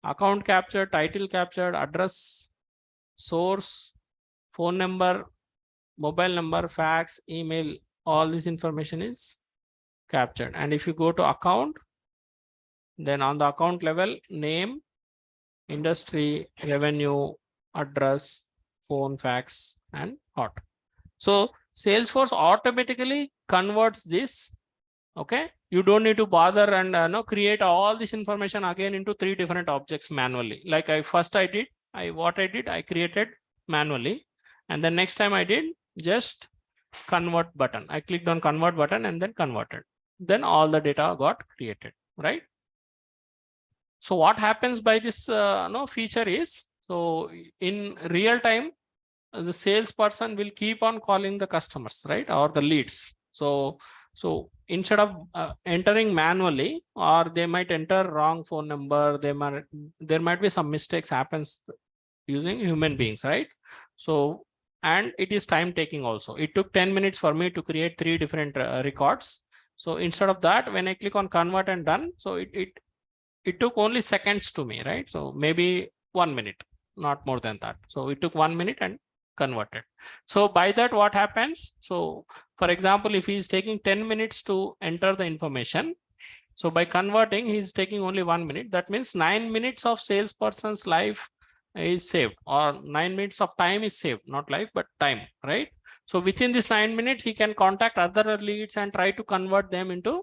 Account captured, title captured, address, source, phone number, mobile number, fax, email, all this information is captured. And if you go to account, then on the account level, name, industry, revenue, address, phone, fax, and hot. So Salesforce automatically converts this. Okay, you don't need to bother and create all this information again into 3 different objects manually. Like I did, I created manually, and then next time I did just convert button. I clicked on convert button and then converted. Then all the data got created, right? So what happens by this feature is, so in real time, the salesperson will keep on calling the customers, right, or the leads. So instead of entering manually, or they might enter wrong phone number, there might be some mistakes happens using human beings, right? So, and it is time taking also. It took 10 minutes for me to create 3 different records. So instead of that, when I click on convert and done, so it took only seconds to me, right? So maybe 1 minute, not more than that. So it took 1 minute and converted. So by that, what happens? So for example, if he is taking 10 minutes to enter the information, so by converting, he is taking only 1 minute. That means 9 minutes of salesperson's life is saved, or 9 minutes of time is saved, not life, but time, right? So within this 9 minutes, he can contact other leads and try to convert them into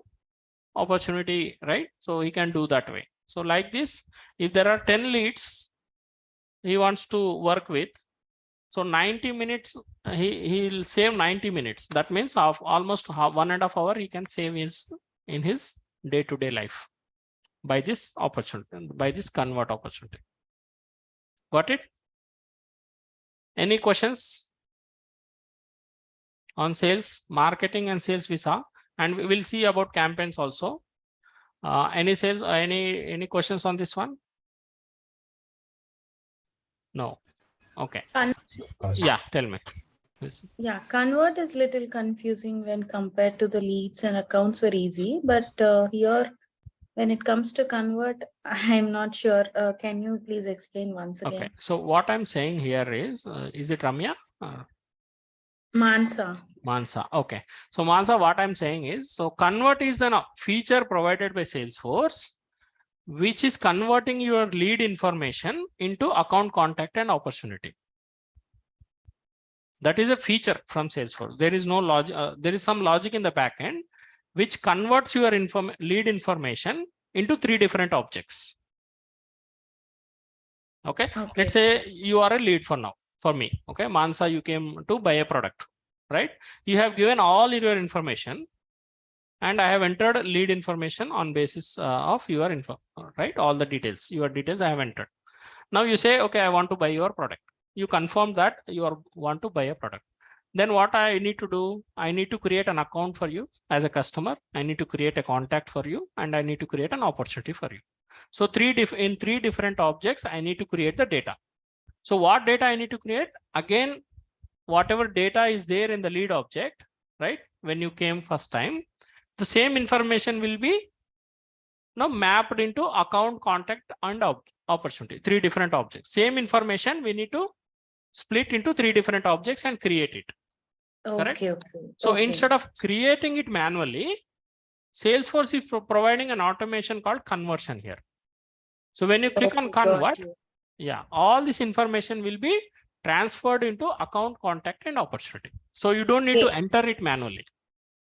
opportunity, right? So he can do that way. So like this, if there are 10 leads he wants to work with, so 90 minutes, he'll save 90 minutes. That means of almost 1.5 hours he can save in his day-to-day life by this opportunity, by this convert opportunity. Got it? Any questions on sales, marketing and sales we saw? and we will see about campaigns also. Any sales, any questions on this one? No. Okay. Yeah, tell me. Yeah, convert is little confusing when compared to the leads, and accounts were easy, but here when it comes to convert, I'm not sure. Can you please explain once again? Okay, so what I'm saying here is it Ramya? Mansa. Mansa. Okay, so Mansa, what I'm saying is, so convert is a feature provided by Salesforce, which is converting your lead information into account contact and opportunity. That is a feature from Salesforce. There is no logic. There is some logic in the backend which converts your lead information into 3 different objects. Okay? Let's say you are a lead for now, for me. Okay, Mansa, you came to buy a product, right? You have given all your information, and I have entered lead information on basis of your info, right? All the details, your details I have entered. Now you say, okay, I want to buy your product. You confirm that you want to buy a product. Then what I need to do, I need to create an account for you as a customer. I need to create a contact for you, and I need to create an opportunity for you. So in 3 different objects, I need to create the data. So what data I need to create? Again, whatever data is there in the lead object, right? When you came first time, the same information will be now mapped into account, contact, and opportunity. 3 different objects. Same information we need to split into 3 different objects and create it. Correct? Okay. So instead of creating it manually, Salesforce is providing an automation called conversion here. So when you click on convert, yeah, all this information will be transferred into account, contact, and opportunity. So you don't need to enter it manually.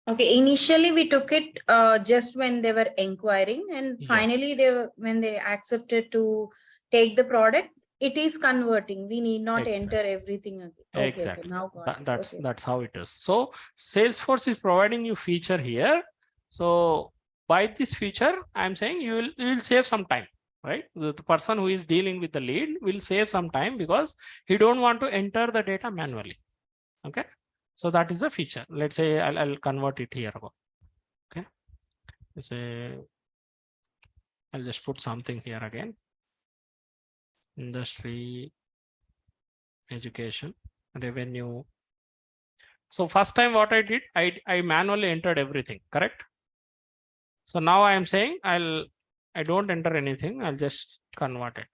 Okay, initially we took it just when they were inquiring, and finally when they accepted to take the product, it is converting. We need not enter everything again. Okay. Now that's how it is. So Salesforce is providing you feature here. So by this feature, I'm saying you will save some time, right? The person who is dealing with the lead will save some time because he don't want to enter the data manually. Okay. So that is a feature. Let's say I'll convert it here. Okay. Let's say I'll just put something here again. Industry, education, revenue. So first time what I did, I manually entered everything, correct? So now I am saying I don't enter anything. I'll just convert it.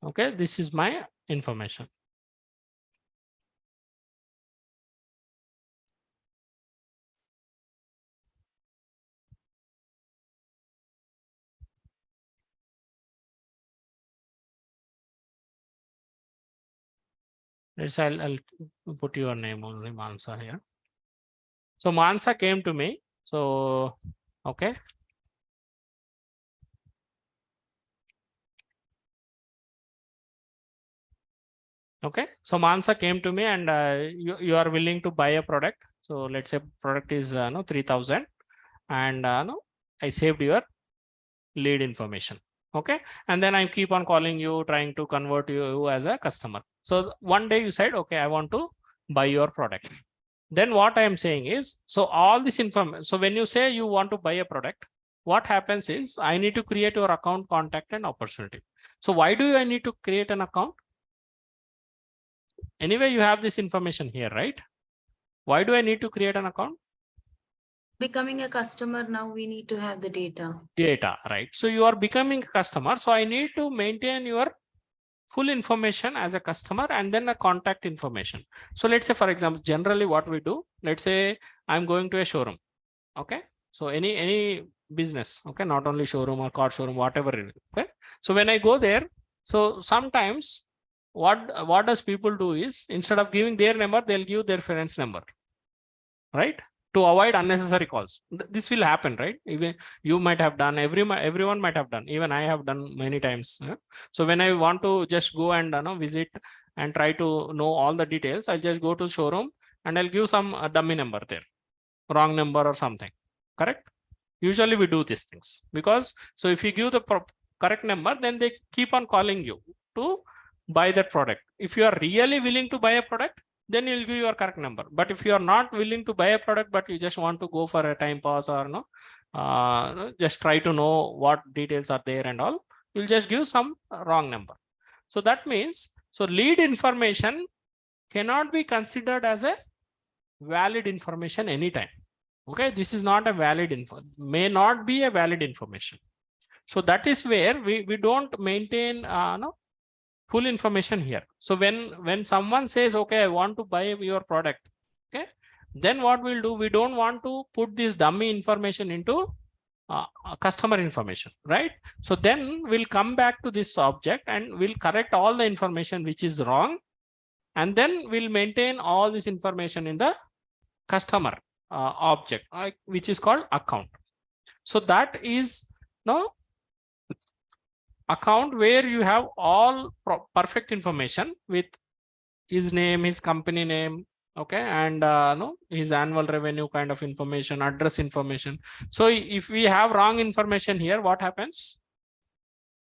Okay, this is my information. Let's I'll put your name only, Mansa here. So Mansa came to me. So okay. Okay, so Mansa came to me and you are willing to buy a product. So let's say product is 3,000, and no, I saved your lead information. Okay, and then I keep on calling you, trying to convert you as a customer. So one day you said, okay, I want to buy your product. Then what I am saying is, so all this information. So when you say you want to buy a product, what happens is I need to create your account, contact, and opportunity. So why do I need to create an account? Anyway, you have this information here, right? Why do I need to create an account? Becoming a customer, now we need to have the data. Data, right? So you are becoming a customer. So I need to maintain your full information as a customer and then a contact information. So let's say, for example, generally what we do, let's say I'm going to a showroom. Okay. So any business, okay, not only showroom or car showroom, whatever it is. Okay. So when I go there, so sometimes what does people do is, instead of giving their number, they'll give their friend's number, right? To avoid unnecessary calls. This will happen, right? Even you might have done, everyone might have done, even I have done many times. So when I want to just go and visit and try to know all the details, I'll just go to showroom and I'll give some dummy number there, wrong number or something, correct? Usually we do these things because, so if you give the correct number, then they keep on calling you to buy that product. If you are really willing to buy a product, then you'll give your correct number. But if you are not willing to buy a product, but you just want to go for a time pass or no, just try to know what details are there and all, you'll just give some wrong number. So that means, so lead information cannot be considered as a valid information anytime. Okay, this is not a valid info, may not be a valid information. So that is where we don't maintain no, full information here. So when someone says, okay, I want to buy your product, okay, then what we'll do, we don't want to put this dummy information into customer information, right? So then we'll come back to this object and we'll correct all the information which is wrong, and then we'll maintain all this information in the customer object, which is called account. So that is no account where you have all perfect information with his name, his company name, okay, and no, his annual revenue kind of information, address information. So if we have wrong information here, what happens?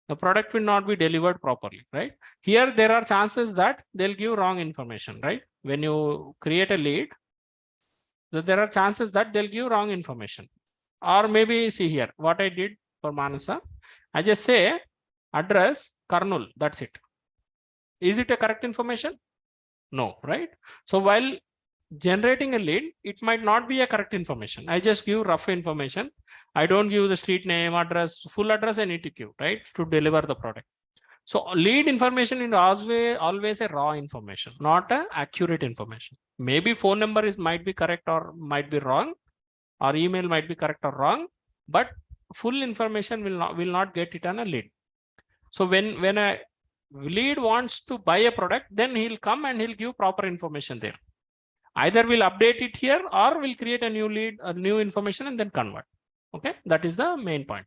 The product will not be delivered properly, right? Here there are chances that they'll give wrong information, right? When you create a lead, there are chances that they'll give wrong information. Or maybe, see here, what I did for Manasa, I just say address Karnul, that's it. Is it a correct information? No, right? So while generating a lead, it might not be a correct information. I just give rough information. I don't give the street name, address, full address I need to give, right, to deliver the product. So lead information is always a raw information, not an accurate information. Maybe phone number might be correct or might be wrong, or email might be correct or wrong, but full information will not get it on a lead. So when a lead wants to buy a product, then he'll come and he'll give proper information there. Either we'll update it here or we'll create a new lead, a new information, and then convert. Okay, that is the main point.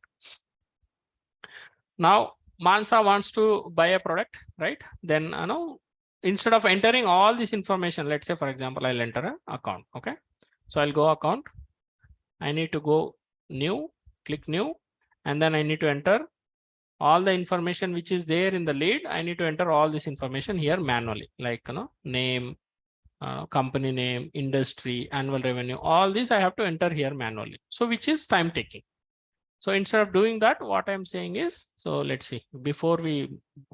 Now Mansa wants to buy a product, right? Then instead of entering all this information, let's say for example, I'll enter an account. Okay, so I'll go account. I need to go new, click new, and then I need to enter all the information which is there in the lead. I need to enter all this information here manually, like name, company name, industry, annual revenue, all this I have to enter here manually. So which is time taking. So instead of doing that, what I'm saying is, so let's see, before we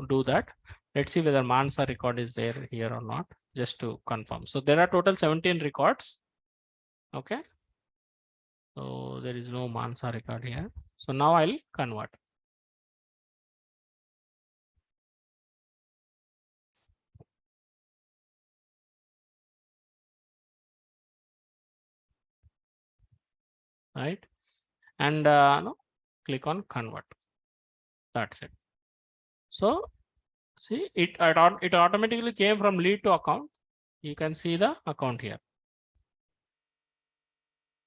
do that, let's see whether Mansa record is there here or not, just to confirm. So there are total 17 records. Okay. So there is no Mansa record here. So now I'll convert. Right. And no, click on convert. That's it. So see, it automatically came from lead to account. You can see the account here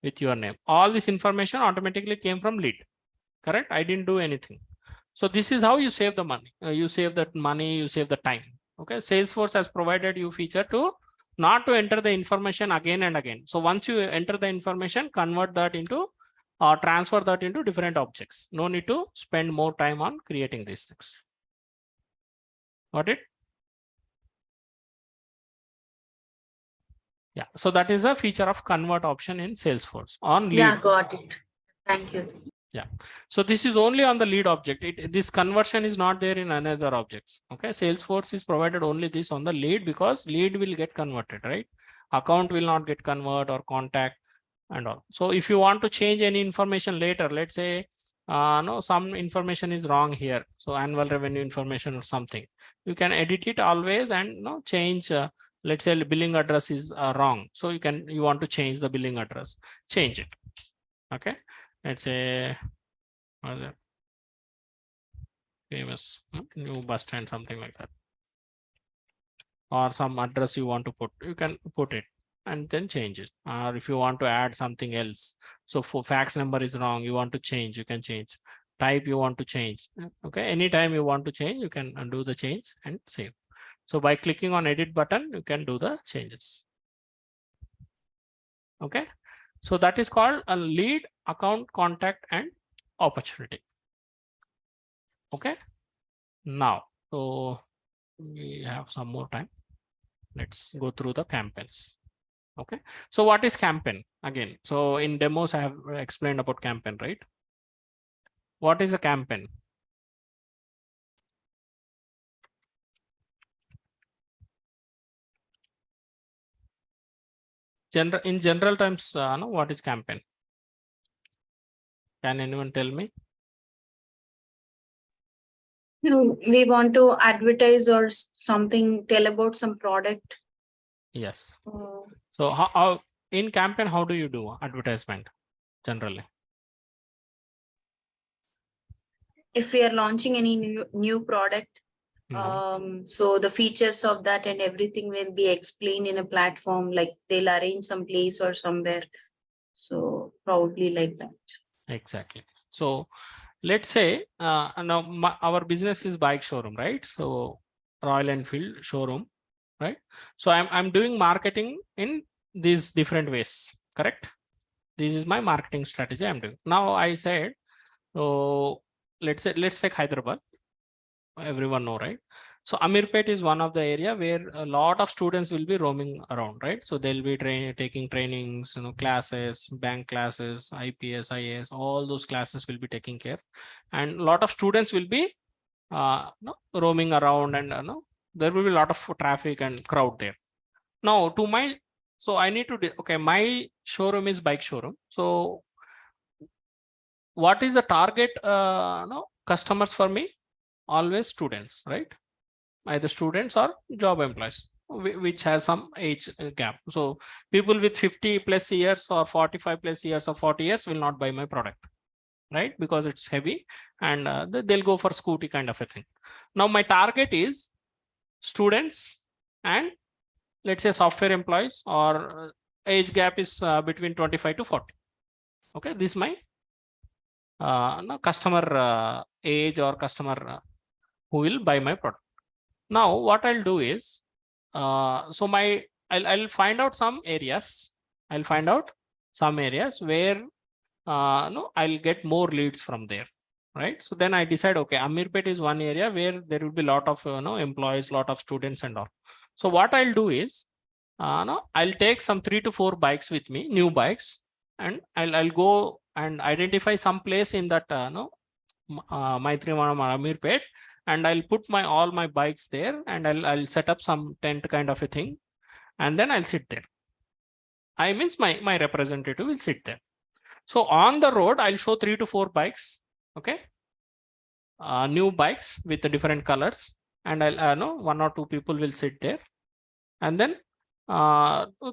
with your name. All this information automatically came from lead. Correct? I didn't do anything. So this is how you save the money. You save that money, you save the time. Okay. Salesforce has provided you feature to not to enter the information again and again. So once you enter the information, convert that into or transfer that into different objects. No need to spend more time on creating these things. Got it? Yeah. So that is a feature of convert option in Salesforce on lead. Yeah, got it. Thank you. Yeah. So this is only on the lead object. This conversion is not there in another objects. Okay. Salesforce is provided only this on the lead because lead will get converted, right? Account will not get convert or contact and all. So if you want to change any information later, let's say no, some information is wrong here. So annual revenue information or something, you can edit it always and change. Let's say the billing address is wrong. So you want to change the billing address, change it. Okay. Let's say famous new bus stand, something like that. Or some address you want to put, you can put it and then change it. Or if you want to add something else, so for fax number is wrong, you want to change, you can change. Type you want to change. Okay, anytime you want to change, you can undo the change and save. So by clicking on edit button, you can do the changes. Okay, So that is called a lead, account, contact, and opportunity. Okay. Now, so we have some more time. Let's go through the campaigns. Okay. So what is campaign again? So in demos, I have explained about campaign, right? What is a campaign? In general terms, no, what is campaign? Can anyone tell me? No, we want to advertise or something, tell about some product. Yes. Uh, So how in campaign, how do you do advertisement generally? if we are launching any new product, so the features of that and everything will be explained in a platform, like they'll arrange some place or somewhere. So probably like that. Exactly. So let's say now our business is bike showroom, right? So Royal Enfield showroom, right? So I'm doing marketing in these different ways, correct? This is my marketing strategy I'm doing. Now I said, so let's take Hyderabad. Everyone know, right? So Amirpet is one of the area where a lot of students will be roaming around, right? So they'll be taking trainings, classes, bank classes, IPS, IAS, all those classes will be taking care, and a lot of students will be roaming around, and there will be a lot of traffic and crowd there. Now so I need to okay, my showroom is bike showroom. So what is the target customers for me? Always students, right? Either students or job employees, which has some age gap. So people with 50 plus years or 45 plus years or 40 years will not buy my product, right? Because it's heavy, and they'll go for scooty kind of a thing. Now my target is students and let's say software employees, or age gap is between 25 to 40. Okay, this is my customer age or customer who will buy my product. Now what I'll do is, so I'll find out some areas. I'll find out some areas where no, I'll get more leads from there, right? So then I decide, okay, Amirpet is one area where there will be a lot of employees, lot of students and all. So what I'll do is, no, I'll take some 3 to 4 bikes with me, new bikes, and I'll go and identify some place in that no, Maitrimanam or Amirpet, and I'll put all my bikes there, and I'll set up some tent kind of a thing, and then I'll sit there. I means my representative will sit there. So on the road, I'll show 3 to 4 bikes, okay, new bikes with the different colors, and I'll know 1 or 2 people will sit there, and then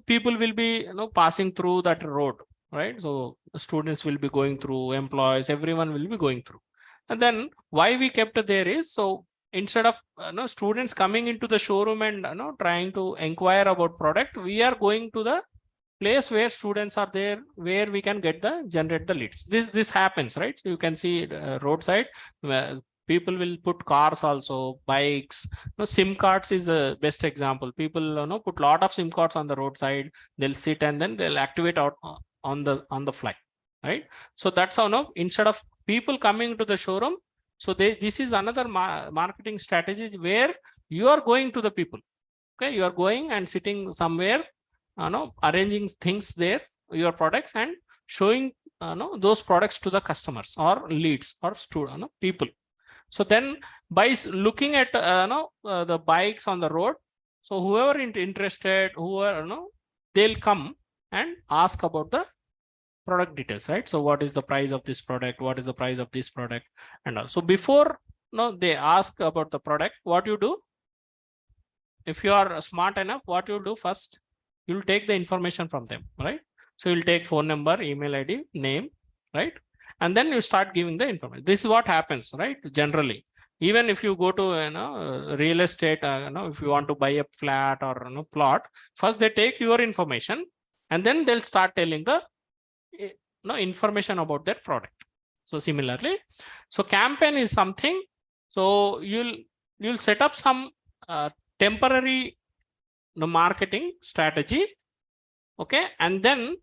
people will be passing through that road, right? So students will be going through, employees, everyone will be going through. And then why we kept there is, so instead of students coming into the showroom and trying to inquire about product, we are going to the place where students are there, where we can generate the leads. This happens, right? So you can see roadside people will put cars also, bikes. SIM cards is the best example. People put a lot of SIM cards on the roadside. They'll sit and then they'll activate out on the fly, right? So that's how instead of people coming to the showroom, so this is another marketing strategy where you are going to the people. Okay, you are going and sitting somewhere, arranging things there, your products, and showing those products to the customers or leads or people. So then by looking at the bikes on the road, so whoever interested, whoever they'll come and ask about the product details, right? So what is the price of this product, what is the price of this product, and all. So before they ask about the product, what you do, if you are smart enough, what you do first, you'll take the information from them, right? So you'll take phone number, email ID, name, right? And then you start giving the information. This is what happens, right? Generally, even if you go to real estate, if you want to buy a flat or plot, first they take your information, and then they'll start telling the information about that product. So similarly, so campaign is something. So you'll set up some temporary marketing strategy, okay, and then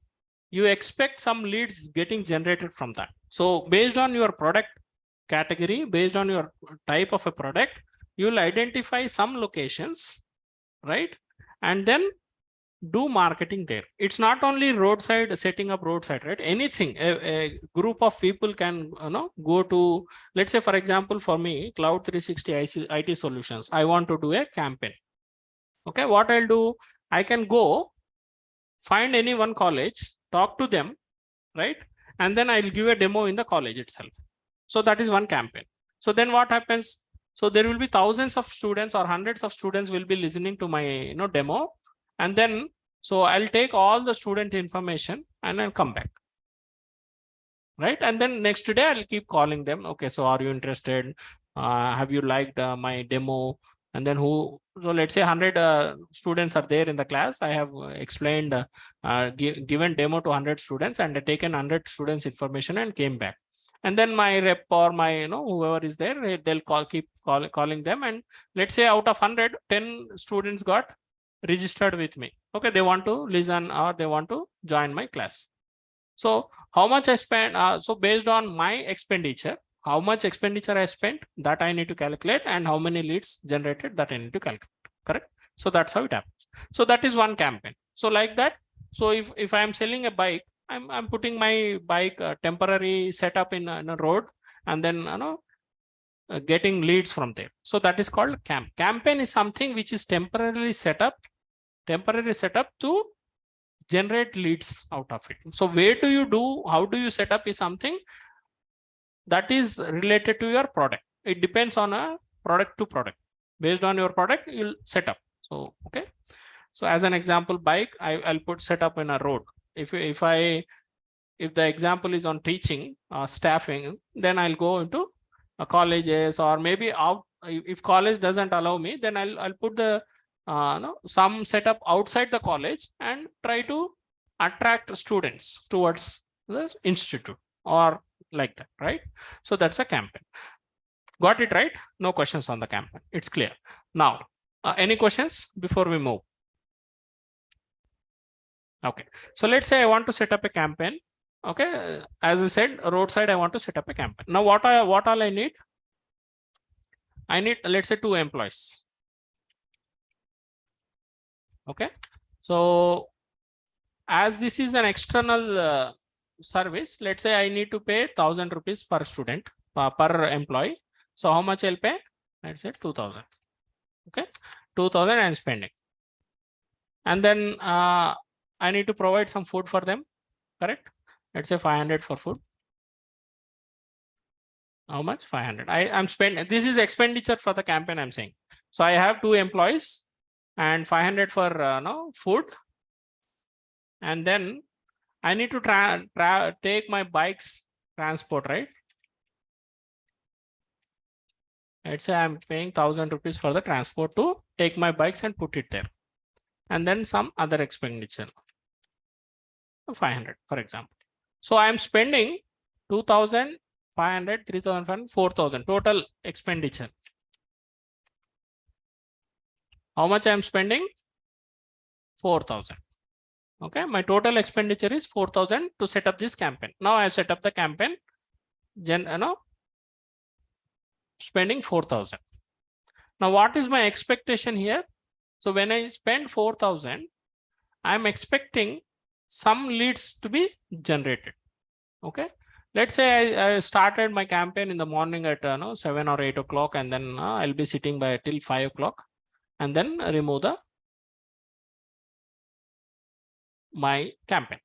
you expect some leads getting generated from that. So based on your product category, based on your type of a product, you'll identify some locations, right? And then do marketing there. It's not only roadside, setting up roadside, right? Anything, a group of people can go to, let's say for example, for me, Cloud 360 IT solutions, I want to do a campaign. Okay, what I'll do, I can go find any one college, talk to them, right? And then I'll give a demo in the college itself. So that is one campaign. So then what happens? So there will be thousands of students or hundreds of students will be listening to my demo. And then, so I'll take all the student information and I'll come back. Right. And then next day I'll keep calling them. Okay, so are you interested? Have you liked my demo? And then so let's say 100 students are there in the class. I have explained, given demo to 100 students and taken 100 students information and came back. And then my rep or my, whoever is there, they'll keep calling them. And let's say out of 100, 10 students got registered with me. Okay, they want to listen or they want to join my class. So how much I spent, so based on my expenditure, how much expenditure I spent, that I need to calculate, and how many leads generated, that I need to calculate, correct? So that's how it happens. So that is one campaign. So like that, so if I'm selling a bike, I'm putting my bike temporary setup in a road, and then getting leads from there. So that is called campaign is something which is temporarily set up to generate leads out of it. So where do you do, how do you set up is something that is related to your product. It depends on a product to product. Based on your product, you'll set up. So, okay. So as an example, bike, I'll put set up in a road. If the example is on teaching staffing, then I'll go into colleges, or maybe out. If college doesn't allow me, then I'll put the some setup outside the college and try to attract students towards the institute or like that, right? So that's a campaign. Got it, right? No questions on the campaign. It's clear. Now, any questions before we move? Okay. So let's say I want to set up a campaign. Okay. As I said, roadside, I want to set up a campaign. Now, what all I need? I need, let's say, 2 employees. Okay. So as this is an external service, let's say I need to pay 1,000 rupees per student, per employee. So how much I'll pay? Let's say 2,000. Okay. 2,000 I'm spending. And then I need to provide some food for them. Correct. Let's say 500 for food. How much? 500. I'm spending, this is expenditure for the campaign I'm saying. So I have 2 employees and 500 for food. And then I need to take my bike's transport, right? Let's say I'm paying 1,000 rupees for the transport to take my bikes and put it there. And then some other expenditure, 500, for example. So I'm spending 2,500, 3,500, 4,000 total expenditure. How much I'm spending? 4,000. Okay, my total expenditure is 4,000 to set up this campaign. Now I set up the campaign, spending 4,000. Now what is my expectation here? So when I spend 4,000, I'm expecting some leads to be generated. Okay, let's say I started my campaign in the morning at 7 or 8 o'clock, and then I'll be sitting by till 5 o'clock, and then remove my campaign.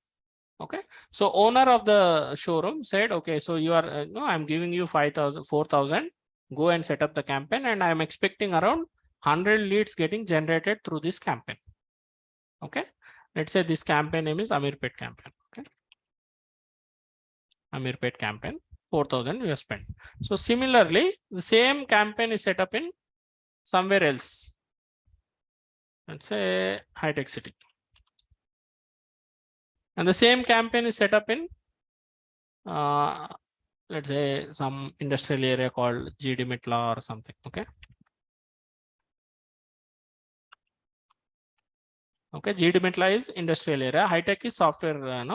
Okay, so owner of the showroom said, okay, so you are I'm giving you 4,000, go and set up the campaign, and I'm expecting around 100 leads getting generated through this campaign. Okay, let's say this campaign name is Amirpet campaign. Okay, Amirpet campaign, 4,000 you have spent. So similarly, the same campaign is set up in somewhere else. Let's say high tech city. And the same campaign is set up in, let's say, some industrial area called GD Mitla or something. Okay. Okay, Jeedimetla is industrial area, high tech is software, and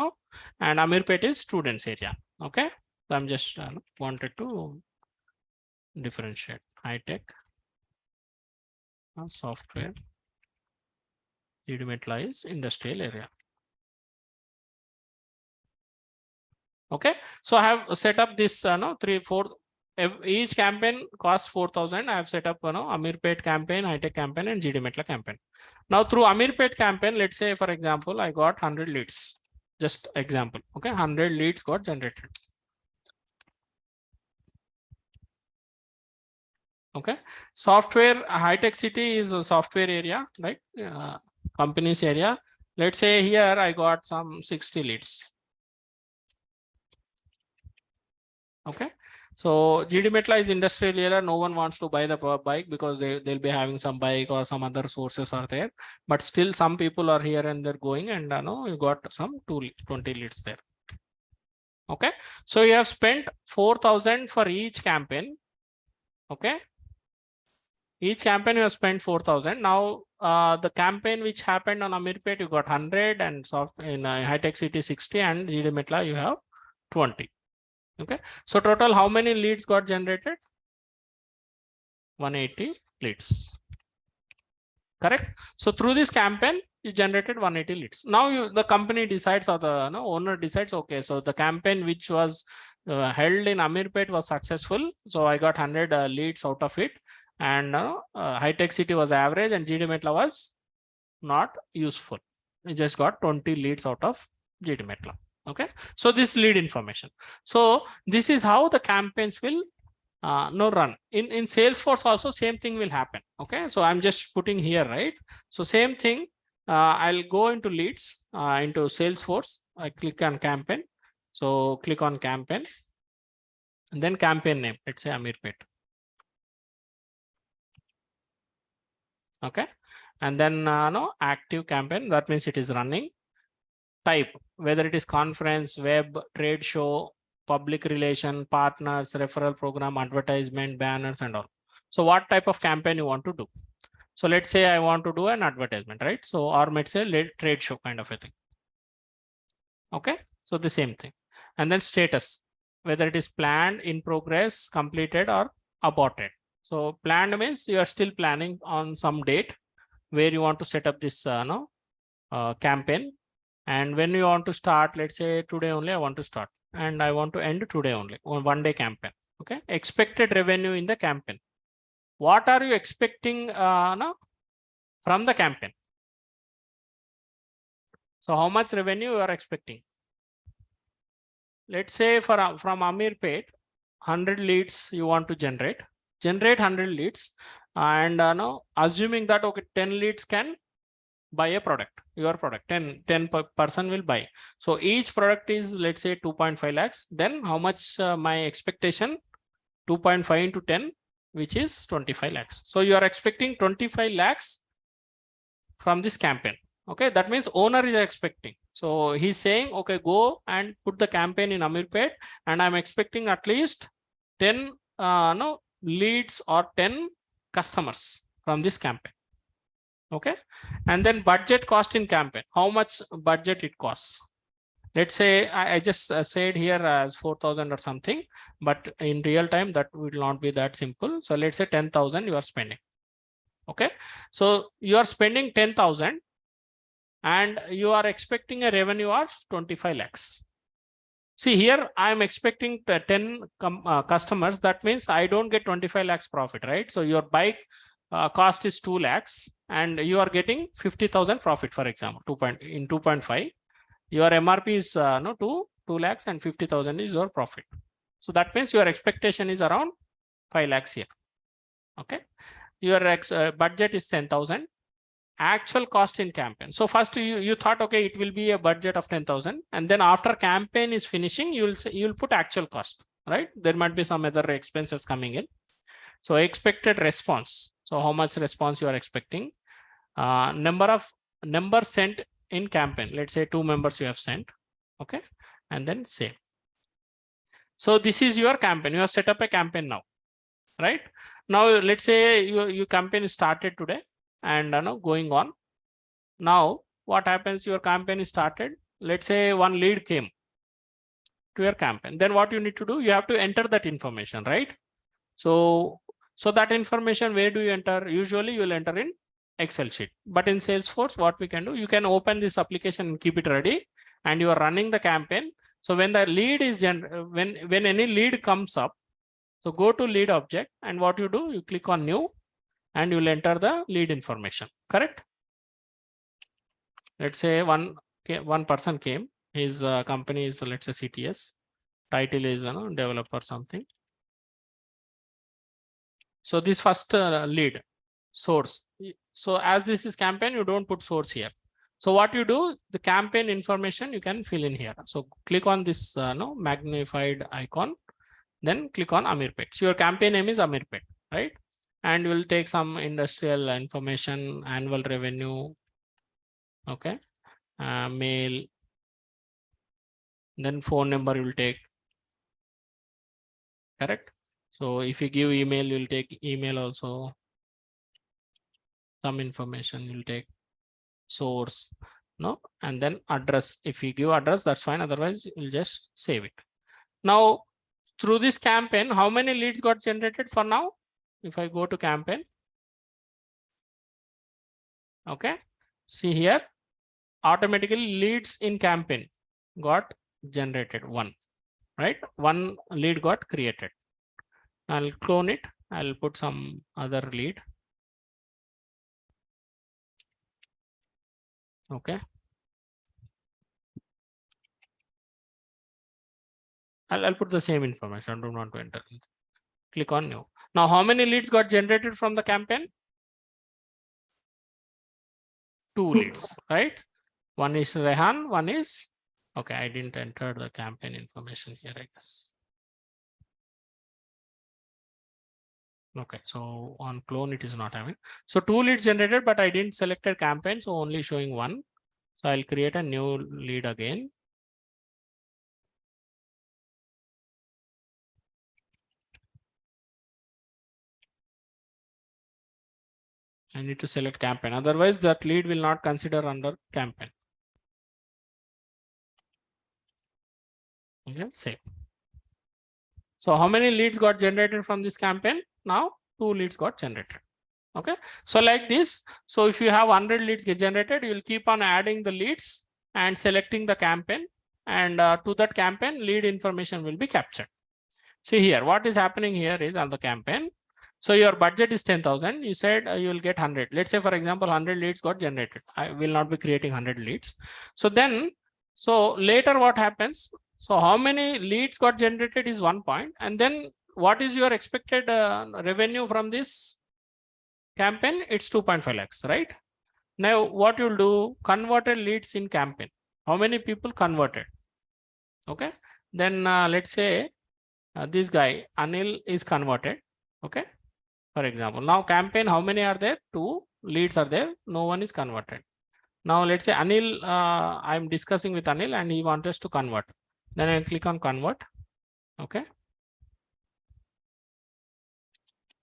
Amirpet is students area. Okay, so I'm just wanted to differentiate high tech, software, Jeedimetla is industrial area. Okay, so I have set up this 3 4 each campaign costs 4,000. I have set up Amirpet campaign, high tech campaign, and Jeedimetla campaign. Now through Amirpet campaign, let's say for example I got 100 leads, just example. Okay, 100 leads got generated. Okay, software, high tech city is a software area, right? Companies area. Let's say here I got some 60 leads. Okay, so Jeedimetla is industrial area. No one wants to buy the bike because they'll be having some bike or some other sources are there. But still some people are here and they're going, and you got some 20 leads there. Okay, so you have spent 4,000 for each campaign. Okay, each campaign you have spent 4,000. Now the campaign which happened on Amirpet, you got 100, and in high tech city 60, and Jeedimetla you have 20. Okay, so total how many leads got generated? 180 leads. Correct. So through this campaign, you generated 180 leads. Now the company decides, or the owner decides, okay, so the campaign which was held in Amirpet was successful. So I got 100 leads out of it, and high tech city was average, and Jeedimetla was not useful. We just got 20 leads out of Jeedimetla. Okay, so this lead information. So this is how the campaigns will run in Salesforce. Also same thing will happen. Okay, so I'm just putting here, right? So same thing. I'll go into leads into Salesforce. I click on campaign. So click on campaign, and then campaign name. Let's say Amirpet. Okay, and then active campaign. That means it is running. Type, whether it is conference, web, trade show, public relation, partners, referral program, advertisement, banners, and all. So what type of campaign you want to do? So let's say I want to do an advertisement, right? So, or let's say trade show kind of a thing. Okay, so the same thing. And then status, whether it is planned, in progress, completed, or aborted. So planned means you are still planning on some date where you want to set up this campaign. And when you want to start, let's say today only I want to start, and I want to end today only, on 1 day campaign. Okay, expected revenue in the campaign. What are you expecting from the campaign? So how much revenue you are expecting? Let's say from Amirpet, 100 leads you want to generate 100 leads, and assuming that okay, 10 leads can buy a product, your product, 10 person will buy. So each product is, let's say, 2.5 lakhs. Then how much my expectation? 2.5 into 10, which is 25 lakhs. So you are expecting 25 lakhs from this campaign. Okay, that means owner is expecting. So he's saying, okay, go and put the campaign in Amirpet, and I'm expecting at least 10 leads or 10 customers from this campaign. Okay, and then budget cost in campaign, how much budget it costs. Let's say I just said here as 4,000 or something, but in real time that will not be that simple. So let's say 10,000 you are spending. Okay, so you are spending 10,000 and you are expecting a revenue of 25 lakhs. See here, I am expecting 10 customers. That means I don't get 25 lakhs profit, right? So your bike cost is 2 lakhs and you are getting 50,000 profit, for example, 2.5. Your MRP is 2 lakhs and 50,000 is your profit. So that means your expectation is around 5 lakhs here. Okay, your budget is 10,000. Actual cost in campaign. So first you thought, okay, it will be a budget of 10,000, and then after campaign is finishing, you'll put actual cost, right? There might be some other expenses coming in. So expected response. So how much response you are expecting? Number sent in campaign. Let's say 2 members you have sent. Okay, and then save. So this is your campaign. You have set up a campaign now, right? Now let's say your campaign is started today and going on. Now what happens? Your campaign is started. Let's say one lead came to your campaign. Then what you need to do? You have to enter that information, right? So that information, where do you enter? Usually you will enter in Excel sheet. But in Salesforce, what we can do, you can open this application and keep it ready, and you are running the campaign. So when the lead is when any lead comes up, so go to lead object, and what you do, you click on new, and you will enter the lead information. Correct? Let's say one person came. His company is, let's say, CTS. Title is developer something. So this first lead source. So as this is campaign, you don't put source here. So what you do, the campaign information you can fill in here. So click on this magnified icon, then click on Amirpet. So your campaign name is Amirpet, right? And we'll take some industrial information, annual revenue, okay, mail, then phone number you will take, correct? So if you give email, you'll take email also. Some information you'll take, source, no, and then address. If you give address, that's fine. Otherwise, you'll just save it. Now, through this campaign, how many leads got generated for now? If I go to campaign, okay, see here, automatically leads in campaign got generated, one, right? One lead got created. I'll clone it. I'll put some other lead. Okay. I'll put the same information. I don't want to enter. Click on new. Now, how many leads got generated from the campaign? 2 leads, right? One is Rehan, one is, okay, I didn't enter the campaign information here, I guess. Okay, so on clone, it is not having. So 2 leads generated, but I didn't select a campaign, so only showing 1. So I'll create a new lead again. I need to select campaign. Otherwise, that lead will not consider under campaign. Okay, save. So how many leads got generated from this campaign? Now 2 leads got generated. Okay, so like this. So if you have 100 leads get generated, you will keep on adding the leads and selecting the campaign, and to that campaign, lead information will be captured. See here, what is happening here is on the campaign. So your budget is 10,000. You said you will get 100. Let's say, for example, 100 leads got generated. I will not be creating 100 leads. So then, so later what happens? So how many leads got generated is 1 point. And then what is your expected revenue from this campaign? It's 2.5 lakhs, right? Now what you'll do, converted leads in campaign. How many people converted? Okay. Then let's say this guy, Anil, is converted. Okay. For example, now campaign, how many are there? 2 leads are there. No one is converted. Now let's say Anil, I'm discussing with Anil and he wants us to convert. Then I'll click on convert. Okay.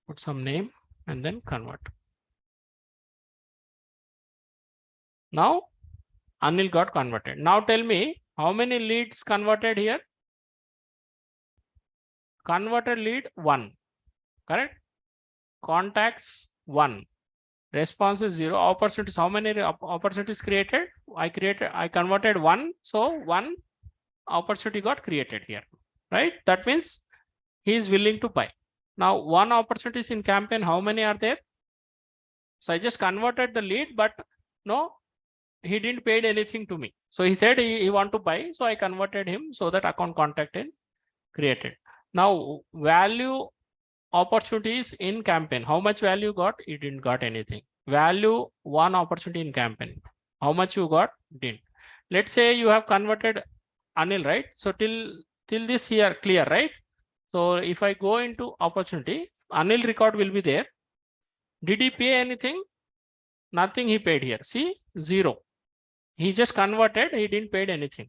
Put some name and then convert. Now Anil got converted. Now tell me how many leads converted here? Converted lead 1, correct? Contacts 1. Response is 0. Opportunities, how many opportunities created? I converted 1. So 1 opportunity got created here, right? That means he is willing to buy. Now 1 opportunities in campaign, how many are there? So I just converted the lead, but no, he didn't pay anything to me. So he said he want to buy. So I converted him, so that account contact is created. Now value opportunities in campaign, how much value got? He didn't got anything. Value 1 opportunity in campaign, how much you got? Didn't. Let's say you have converted Anil, right? So till this here clear, right? So if I go into opportunity, Anil record will be there. Did he pay anything? Nothing he paid here. See, 0. He just converted, he didn't pay anything.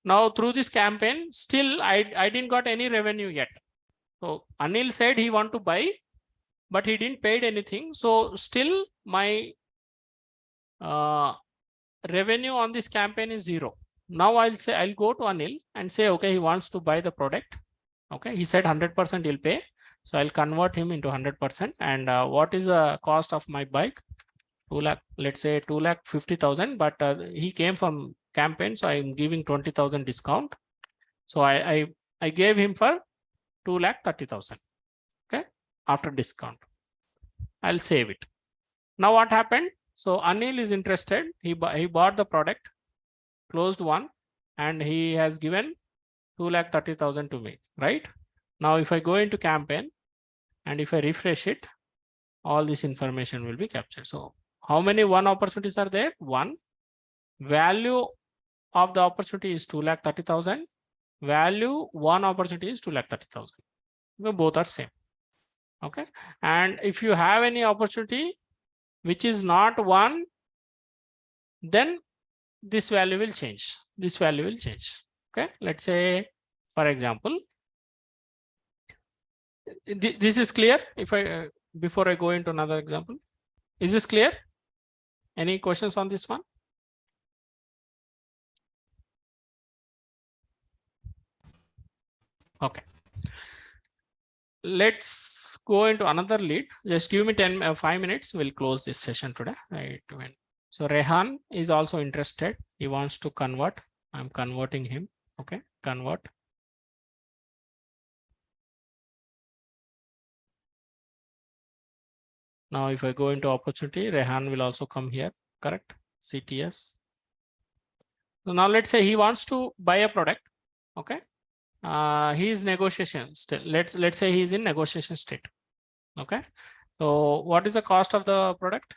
Now through this campaign, still I didn't got any revenue yet. So Anil said he want to buy, but he didn't paid anything. So still my revenue on this campaign is 0. Now I'll go to Anil and say, okay, he wants to buy the product. Okay, he said 100% he'll pay. So I'll convert him into 100%. And what is the cost of my bike? 2 lakh, let's say 2,50,000, but he came from campaign. So I'm giving 20,000 discount. So I gave him for 2,30,000. Okay, after discount. I'll save it. Now what happened? So Anil is interested. He bought the product, closed one, and he has given 2,30,000 to me, right? Now, if I go into campaign and if I refresh it, all this information will be captured. So how many one opportunities are there? One. Value of the opportunity is 2,30,000. Value one opportunity is 2,30,000. Both are same. Okay. And if you have any opportunity which is not one, then this value will change. This value will change. Okay. Let's say, for example, this is clear. If I before I go into another example, is this clear? Any questions on this one? Okay. Let's go into another lead. Just give me 5 minutes. We'll close this session today. Right. So Rehan is also interested. He wants to convert. I'm converting him. Okay. Convert. Now, if I go into opportunity, Rehan will also come here. Correct. CTS. So now let's say he wants to buy a product. Okay. He is negotiation still. Let's say he's in negotiation state. Okay. So what is the cost of the product?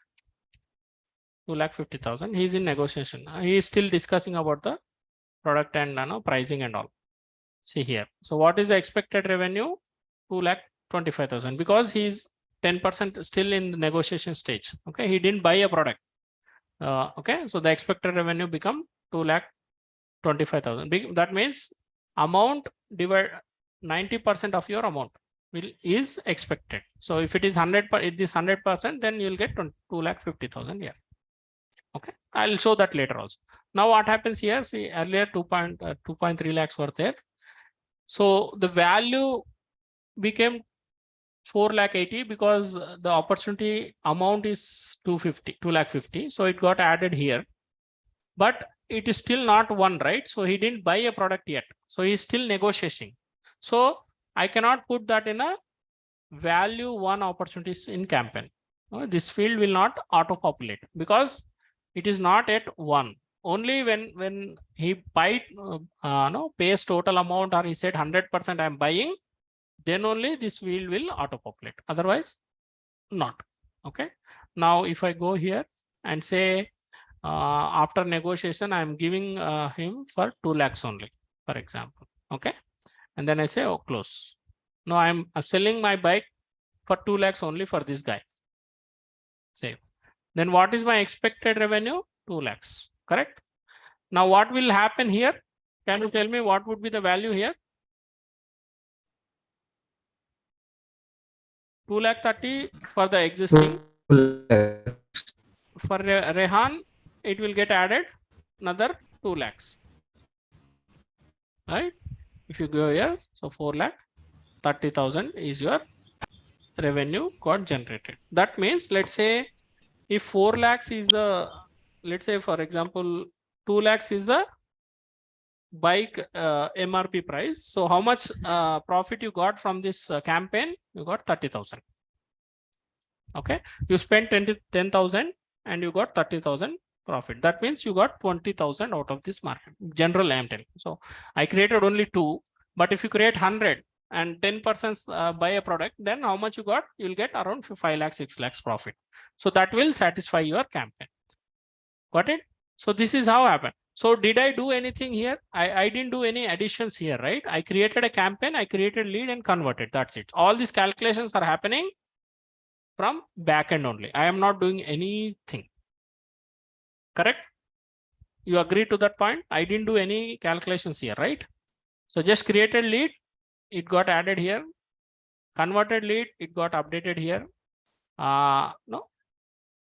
2,50,000. He's in negotiation. He is still discussing about the product and pricing and all. See here. So what is the expected revenue? 2,25,000 because he's 10% still in the negotiation stage. Okay. He didn't buy a product. Okay. So the expected revenue become 2,25,000. That means amount divide 90% of your amount is expected. So if it is 100%, then you'll get 2,50,000 here. Okay, I'll show that later also. Now what happens here? See, earlier 2.3 lakhs were there. So the value became 4,80,000 because the opportunity amount is 2,50,000. So it got added here, but it is still not one, right? So he didn't buy a product yet. So he's still negotiating. So I cannot put that in a value one opportunities in campaign. This field will not auto populate because it is not at one. Only when he pays total amount or he said 100% I'm buying, then only this field will auto populate. Otherwise, not. Okay. Now, if I go here and say after negotiation, I'm giving him for 2 lakhs only, for example. Okay. And then I say, oh, close. No, I'm selling my bike for 2 lakhs only for this guy. Save. Then what is my expected revenue? 2 lakhs. Correct. Now, what will happen here? Can you tell me what would be the value here? 2,30,000 for the existing. For Rehan, it will get added another 2 lakhs. Right? If you go here, so 4,30,000 is your revenue got generated. That means, let's say, if 4 lakhs is the, let's say, for example, 2 lakhs is the bike MRP price. So how much profit you got from this campaign? You got 30,000. Okay. You spent 10,000 and you got 30,000 profit. That means you got 20,000 out of this market. General I am telling. So I created only 2, but if you create 100 and 10% buy a product, then how much you got? You'll get around 5 lakhs, 6 lakhs profit. So that will satisfy your campaign. Got it? So this is how happened. So did I do anything here? I didn't do any additions here, right? I created a campaign, I created lead and converted. That's it. All these calculations are happening from backend only. I am not doing anything. Correct? You agree to that point? I didn't do any calculations here, right? So just created lead, it got added here. Converted lead, it got updated here. No,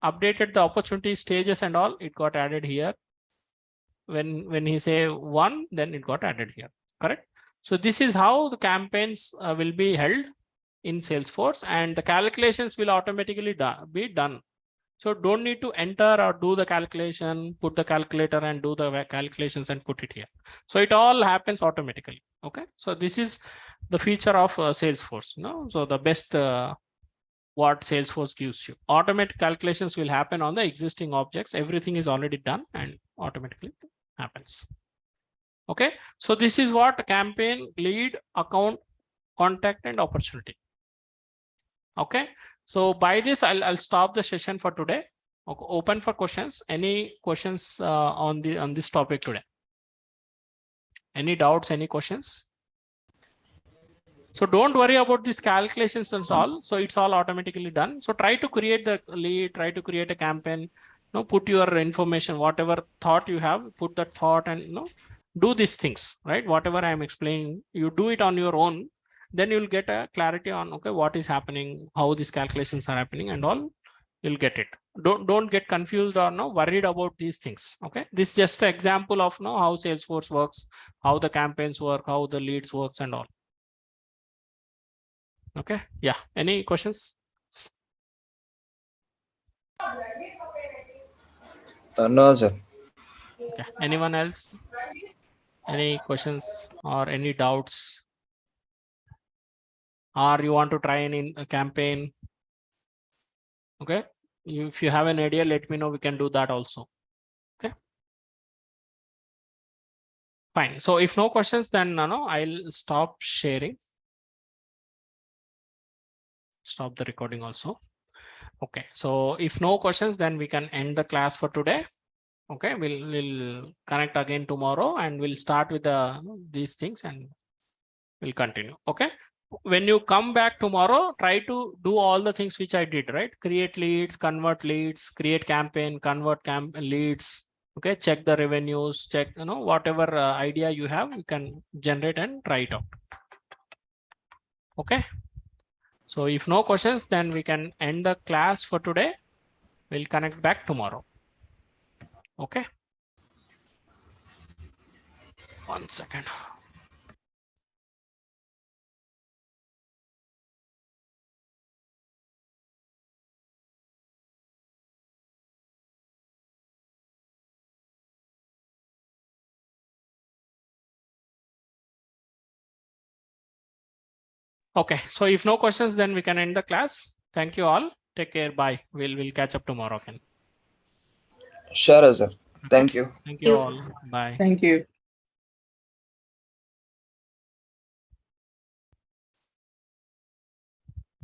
updated the opportunity stages and all, it got added here. when he say 1, then it got added here, correct? So this is how the campaigns will be held in Salesforce, and the calculations will automatically be done. So don't need to enter or do the calculation, put the calculator and do the calculations and put it here. So it all happens automatically. Okay. So this is the feature of Salesforce. So the best what Salesforce gives you. Automatic calculations will happen on the existing objects. Everything is already done and automatically happens. Okay. So this is what campaign, lead, account, contact, and opportunity. Okay. So by this, I'll stop the session for today. Okay. Open for questions. Any questions on this topic today? Any doubts? Any questions? So don't worry about these calculations and all. So it's all automatically done. So try to create the lead, try to create a campaign, put your information, whatever thought you have, put that thought and do these things, right? Whatever I'm explaining, you do it on your own, then you'll get a clarity on, okay, what is happening, how these calculations are happening and all, you'll get it. Don't get confused or worried about these things. Okay. This is just an example of how Salesforce works, how the campaigns work, how the leads works and all. Okay. Yeah. Any questions? No, sir. Okay. Anyone else? Any questions or any doubts? Or you want to try a campaign? Okay. If you have an idea, let me know. We can do that also. Okay. Fine. So if no questions, then I'll stop sharing. Stop the recording also. Okay. So if no questions, then we can end the class for today. Okay. We'll connect again tomorrow and we'll start with these things and we'll continue. Okay. When you come back tomorrow, try to do all the things which I did, right? Create leads, convert leads, create campaign, convert leads. Okay. Check the revenues, check, whatever idea you have, you can generate and try it out. Okay. So if no questions, then we can end the class for today. We'll connect back tomorrow. Okay. 1 second. Okay. So if no questions, then we can end the class. Thank you all. Take care. Bye. We'll catch up tomorrow again. Sure, sir. Thank you. Thank you all. Bye. Thank you.